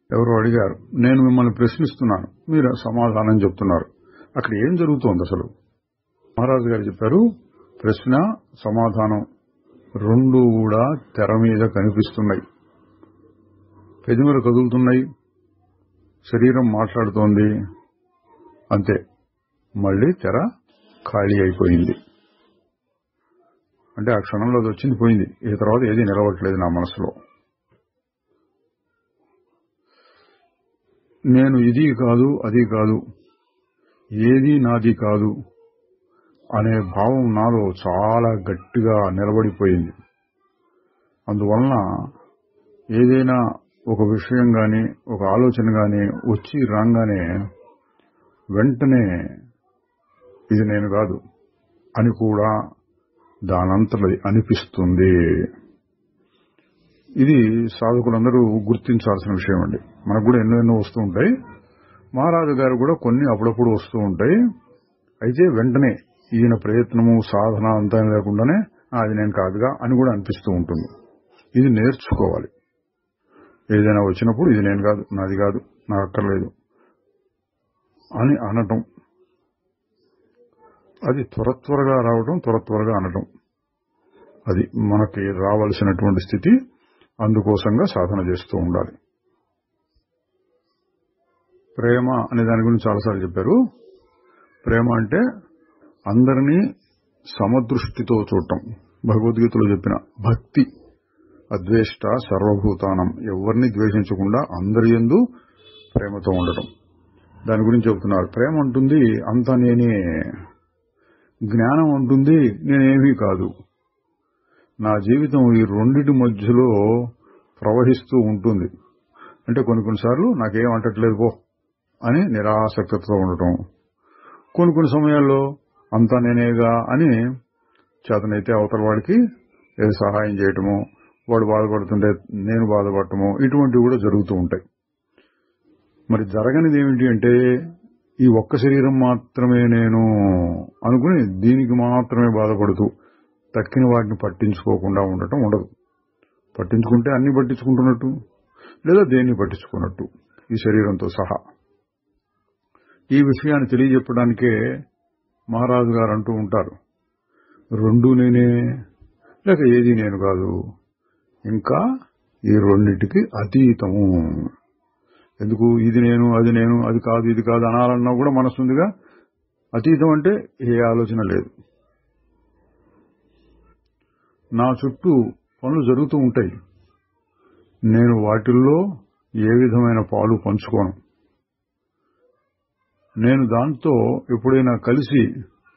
ఎవరో అడిగారు, నేను మిమ్మల్ని ప్రశ్నిస్తున్నాను, మీరు సమాధానం చెప్తున్నారు, అక్కడ ఏం జరుగుతోంది అసలు? మహారాజు గారు చెప్పారు, ప్రశ్న సమాధానం రెండు కూడా తెర మీద కనిపిస్తున్నాయి. పెదిమలు కదులుతున్నాయి, శరీరం మాట్లాడుతోంది, అంతే. మళ్లీ తెర ఖాళీ అయిపోయింది. అంటే ఆ క్షణంలో అది వచ్చింది, పోయింది. ఈ తర్వాత ఏది నిలవట్లేదు నా మనసులో. నేను ఇది కాదు, అది కాదు, ఏది నాది కాదు అనే భావం నాలో చాలా గట్టిగా నిలబడిపోయింది. అందువలన ఏదైనా ఒక విషయం గాని, ఒక ఆలోచన గాని వచ్చి రాగానే వెంటనే ఇది నేను కాదు అని కూడా దానంతటి అనిపిస్తుంది. ఇది సాధకులందరూ గుర్తించాల్సిన విషయం అండి. మనకు కూడా ఎన్నో వస్తూ ఉంటాయి. మహారాజు గారు కూడా కొన్ని అప్పుడప్పుడు వస్తూ ఉంటాయి. అయితే వెంటనే ఈయన ప్రయత్నము, సాధన అంతా లేకుండానే అది నేను కాదుగా అని కూడా అనిపిస్తూ ఉంటుంది. ఇది నేర్చుకోవాలి. ఏదైనా వచ్చినప్పుడు ఇది నేను కాదు, నాది కాదు, నాకు అక్కర్లేదు అని అనటం, అది త్వరగా రావడం, త్వరగా అనటం, అది మనకి రావాల్సినటువంటి స్థితి. అందుకోసంగా సాధన చేస్తూ ఉండాలి. ప్రేమ అనే దాని గురించి చాలాసార్లు చెప్పారు. ప్రేమ అంటే అందరినీ సమదృష్టితో చూడటం. భగవద్గీతలో చెప్పిన భక్తి, అద్వేష్ట సర్వభూతానం, ఎవరిని ద్వేషించకుండా అందరి యందు ప్రేమతో ఉండటం. దాని గురించి చెబుతున్నారు. ప్రేమ అంటుంది అంతా నేనే, జ్ఞానం అంటుంది నేనేమీ కాదు. నా జీవితం ఈ రెండిటి మధ్యలో ప్రవహిస్తూ ఉంటుంది. అంటే కొన్నిసార్లు నాకేం అంటట్లేదు పో అని నిరాసక్తితో ఉండటం, కొన్ని సమయాల్లో అంతా నేనేగా అని చేతనైతే అవతల వాడికి ఏదో సహాయం చేయటము, వాడు బాధపడుతుంటే నేను బాధపడటము, ఇటువంటివి కూడా జరుగుతూ ఉంటాయి. మరి జరగనిది ఏమిటి అంటే ఈ ఒక్క శరీరం మాత్రమే నేను అనుకుని దీనికి మాత్రమే బాధపడుతూ తక్కిన వాటిని పట్టించుకోకుండా ఉండటం ఉండదు. పట్టించుకుంటే అన్ని పట్టించుకుంటున్నట్టు, లేదా దేన్ని పట్టించుకున్నట్టు ఈ శరీరంతో సహా. ఈ విషయాన్ని తెలియజెప్పడానికే మహారాజు గారు అంటూ ఉంటారు, రెండూ నేనే, లేక ఏది నేను కాదు, ఇంకా ఈ రెండింటికి అతీతము. ఎందుకు ఇది నేను అది నేను అది కాదు ఇది కాదు అనాలన్నా కూడా మనసుందిగా. అతీతం అంటే ఏ ఆలోచన లేదు. నా చుట్టూ పనులు జరుగుతూ ఉంటాయి, నేను వాటిల్లో ఏ విధమైన పాలు పంచుకోను. నేను దాంతో ఎప్పుడైనా కలిసి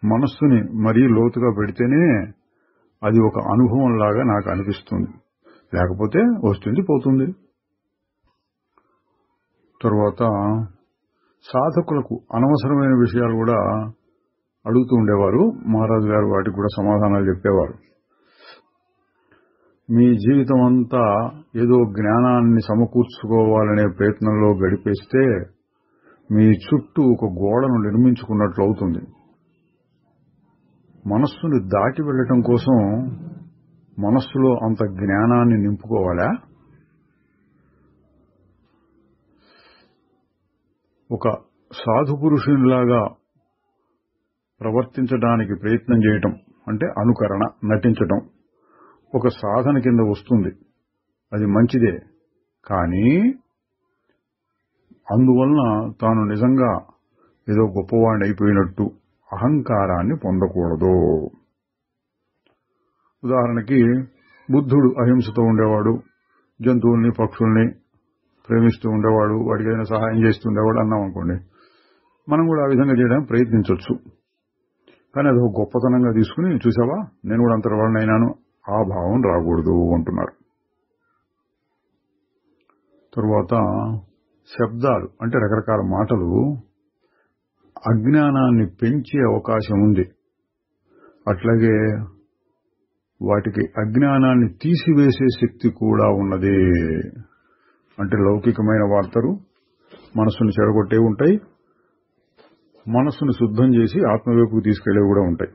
మనస్సుని మరీ లోతుగా పెడితేనే అది ఒక అనుభవంలాగా నాకు అనిపిస్తుంది, లేకపోతే వస్తుంది పోతుంది. తర్వాత సాధకులకు అనవసరమైన విషయాలు కూడా అడుగుతూ ఉండేవారు మహారాజు గారు. వాటికి కూడా సమాధానాలు చెప్పేవారు. మీ జీవితం అంతా ఏదో జ్ఞానాన్ని సమకూర్చుకోవాలనే ప్రయత్నంలో గడిపేస్తే మీ చుట్టూ ఒక గోడను నిర్మించుకున్నట్లు అవుతుంది. మనస్సుని దాటి వెళ్లటం కోసం మనస్సులో అంత జ్ఞానాన్ని నింపుకోవాలా? ఒక సాధు పురుషునిలాగా ప్రవర్తించడానికి ప్రయత్నం చేయటం అంటే అనుకరణ, నటించటం ఒక సాధన కింద వస్తుంది. అది మంచిదే, కానీ అందువలన తాను నిజంగా ఏదో గొప్పవాడిని అయిపోయినట్టు అహంకారాన్ని పొందకూడదు. ఉదాహరణకి బుద్ధుడు అహింసతో ఉండేవాడు, జంతువుల్ని పక్షుల్ని ప్రేమిస్తూ ఉండేవాడు, వాడికి ఏదైనా సహాయం చేస్తూ ఉండేవాడు అన్నాం అనుకోండి. మనం కూడా ఆ విధంగా చేయడానికి ప్రయత్నించవచ్చు. కానీ అది ఒక గొప్పతనంగా తీసుకుని, చూసావా నేను కూడా అంతటి అయినాను, ఆ భావం రాకూడదు అంటున్నారు. తరువాత శబ్దాలు అంటే రకరకాల మాటలు అజ్ఞానాన్ని పెంచే అవకాశం ఉంది. అట్లాగే వాటికి అజ్ఞానాన్ని తీసివేసే శక్తి కూడా ఉన్నది. అంటే లౌకికమైన వార్తలు మనస్సును చెడగొట్టే ఉంటాయి, మనస్సును శుద్ధం చేసి ఆత్మవైపుకు తీసుకెళ్లేవి కూడా ఉంటాయి.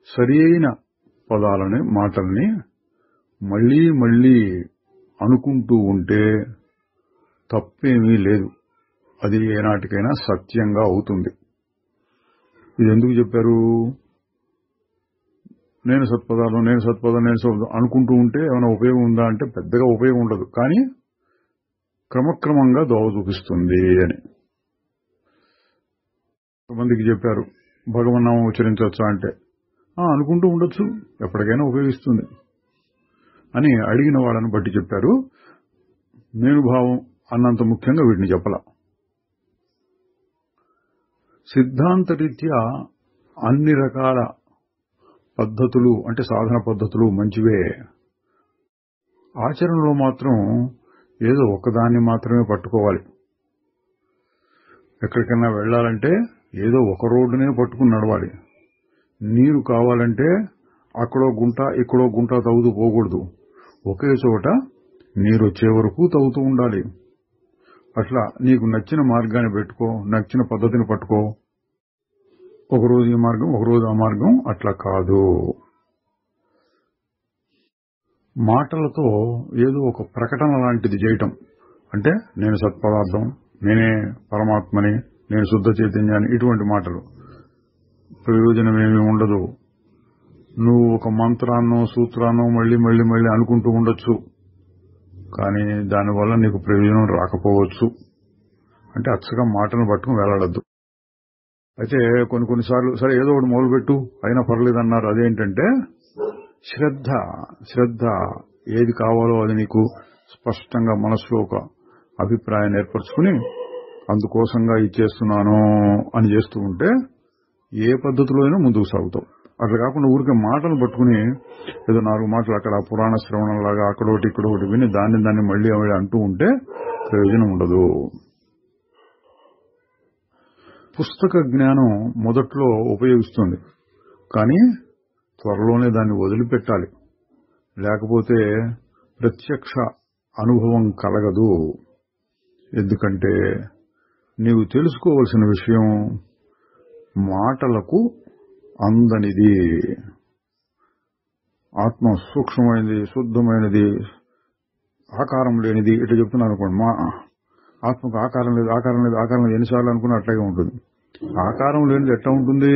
సరి అయిన పదాలని మాటల్ని మళ్లీ మళ్లీ అనుకుంటూ ఉంటే తప్పేమీ లేదు, అది ఏనాటికైనా సత్యంగా అవుతుంది. ఇది ఎందుకు చెప్పారు? నేను సత్పదాలు నేను సత్పదం నేను అనుకుంటూ ఉంటే ఏమైనా ఉపయోగం ఉందా అంటే పెద్దగా ఉపయోగం ఉండదు, కానీ క్రమక్రమంగా దోవ చూపిస్తుంది అని. కొంతమందికి చెప్పారు భగవన్నామం ఉచ్చరించవచ్చా అంటే అనుకుంటూ ఉండొచ్చు, ఎప్పటికైనా ఉపయోగిస్తుంది అని అడిగిన వాళ్ళని బట్టి చెప్పారు. నేను భావం అన్నంత ముఖ్యంగా వీటిని చెప్పాల. సిద్ధాంతరీత్యా అన్ని రకాల పద్ధతులు అంటే సాధన పద్ధతులు మంచివే. ఆచరణలో మాత్రం ఏదో ఒకదాన్ని మాత్రమే పట్టుకోవాలి. ఎక్కడికైనా వెళ్లాలంటే ఏదో ఒక రోడ్డునే పట్టుకుని నడవాలి. నీరు కావాలంటే అక్కడో గుంట ఇక్కడో గుంట తవ్వుతూ పోకూడదు, ఒకే చోట నీరు వచ్చే వరకు తవ్వుతూ ఉండాలి. అట్లా నీకు నచ్చిన మార్గాన్ని పెట్టుకో, నచ్చిన పద్ధతిని పట్టుకో. ఒకరోజు ఈ మార్గం ఒకరోజు ఆ మార్గం అట్లా కాదు. మాటలతో ఏదో ఒక ప్రకటన లాంటిది చేయటం అంటే నేను సత్పదార్థం, నేనే పరమాత్మని, నేను శుద్ధ చైతన్యాన్ని, ఇటువంటి మాటలు ప్రయోజనమేమీ ఉండదు. నువ్వు ఒక మంత్రాన్నో సూత్రాన్నో మళ్లీ మళ్లీ మళ్లీ అనుకుంటూ ఉండొచ్చు, కానీ దానివల్ల నీకు ప్రయోజనం రాకపోవచ్చు. అంటే అచ్చగా మాటను పట్టుకుని వేలాడద్దు. అయితే కొన్నిసార్లు సరే ఏదో ఒకటి మొదలుపెట్టు అయినా పర్లేదన్నారు. అదేంటంటే శ్రద్ధ ఏది కావాలో అది నీకు స్పష్టంగా మనసులో ఒక అభిప్రాయాన్ని ఏర్పరచుకుని అందుకోసంగా ఇచ్చేస్తున్నాను అని చేస్తూ ఉంటే ఏ పద్ధతిలో అయినా ముందుకు సాగుతావు. అట్లా కాకుండా ఊరికే మాటలు పట్టుకుని ఏదో 4 మాటలు అక్కడ పురాణ శ్రవణంలాగా అక్కడొకటి ఇక్కడొకటి విని దాన్ని మళ్లీ అంటూ ఉంటే ప్రయోజనం ఉండదు. పుస్తక జ్ఞానం మొదట్లో ఉపయోగిస్తుంది, కానీ త్వరలోనే దాన్ని వదిలిపెట్టాలి. లేకపోతే ప్రత్యక్ష అనుభవం కలగదు. ఎందుకంటే నీవు తెలుసుకోవలసిన విషయం మాటలకు అందనిది. ఆత్మ సూక్ష్మమైనది, శుద్ధమైనది, ఆకారం లేనిది. ఇట్లా చెప్తున్నాను అనుకోండి, మా ఆత్మకు ఆకారం లేదు, ఆకారం లేదు, ఆకారం లేదు ఎన్నిసార్లు అనుకున్నా అట్లాగే ఉంటుంది. ఆకారం లేనిది ఎట్లా ఉంటుంది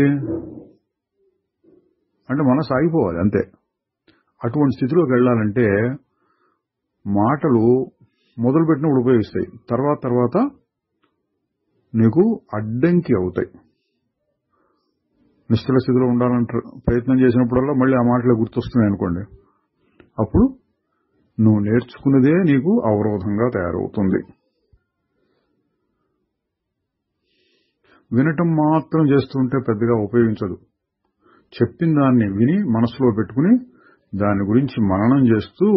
అంటే మనసు ఆగిపోవాలి అంతే. అటువంటి స్థితిలోకి వెళ్లాలంటే మాటలు మొదలుపెట్టినప్పుడు ఉపయోగిస్తాయి, తర్వాత నీకు అడ్డంకి అవుతాయి. నిశ్చల స్థితిలో ఉండాలంటారు, ప్రయత్నం చేసినప్పుడల్లా మళ్ళీ ఆ మాటలే గుర్తొస్తున్నాయి అనుకోండి, అప్పుడు నువ్వు నేర్చుకున్నదే నీకు అవరోధంగా తయారవుతుంది. వినటం మాత్రం చేస్తుంటే పెద్దగా ఉపయోగించదు. చెప్పిన దాన్ని విని మనసులో పెట్టుకుని దాని గురించి మననం చేస్తూ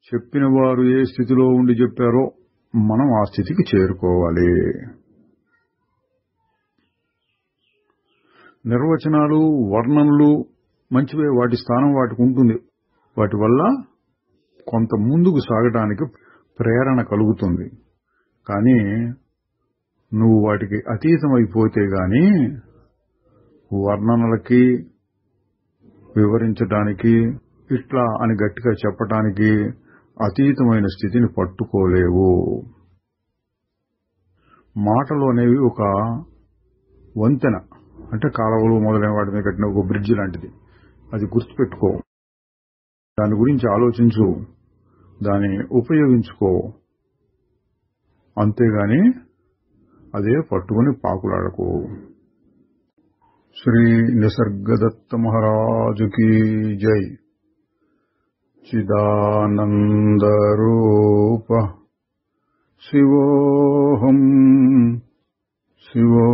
చెప్పిన వారు ఏ స్థితిలో ఉండి చెప్పారో మనం ఆ స్థితికి చేరుకోవాలి. నిర్వచనాలు, వర్ణనలు మంచివే, వాటి స్థానం వాటికి ఉంటుంది. వాటి వల్ల కొంత ముందుకు సాగడానికి ప్రేరణ కలుగుతుంది. కానీ నువ్వు వాటికి అతీతమైపోతే గాని వర్ణనలకి, వివరించడానికి, ఇట్లా అని గట్టిగా చెప్పటానికి అతీతమైన స్థితిని పట్టుకోలేవు. మాటలు అనేవి ఒక వంతెన, అంటే కాలువలు మొదలైన వాటి మీద కట్టిన ఒక బ్రిడ్జి లాంటిది. అది గుర్తుపెట్టుకో, దాని గురించి ఆలోచించు, దాన్ని ఉపయోగించుకో. అంతేగాని అదే పట్టుకుని పాకులాడకు. శ్రీ నిసర్గదత్త మహారాజుకి జై. చిదానంద రూప శివోహం శివో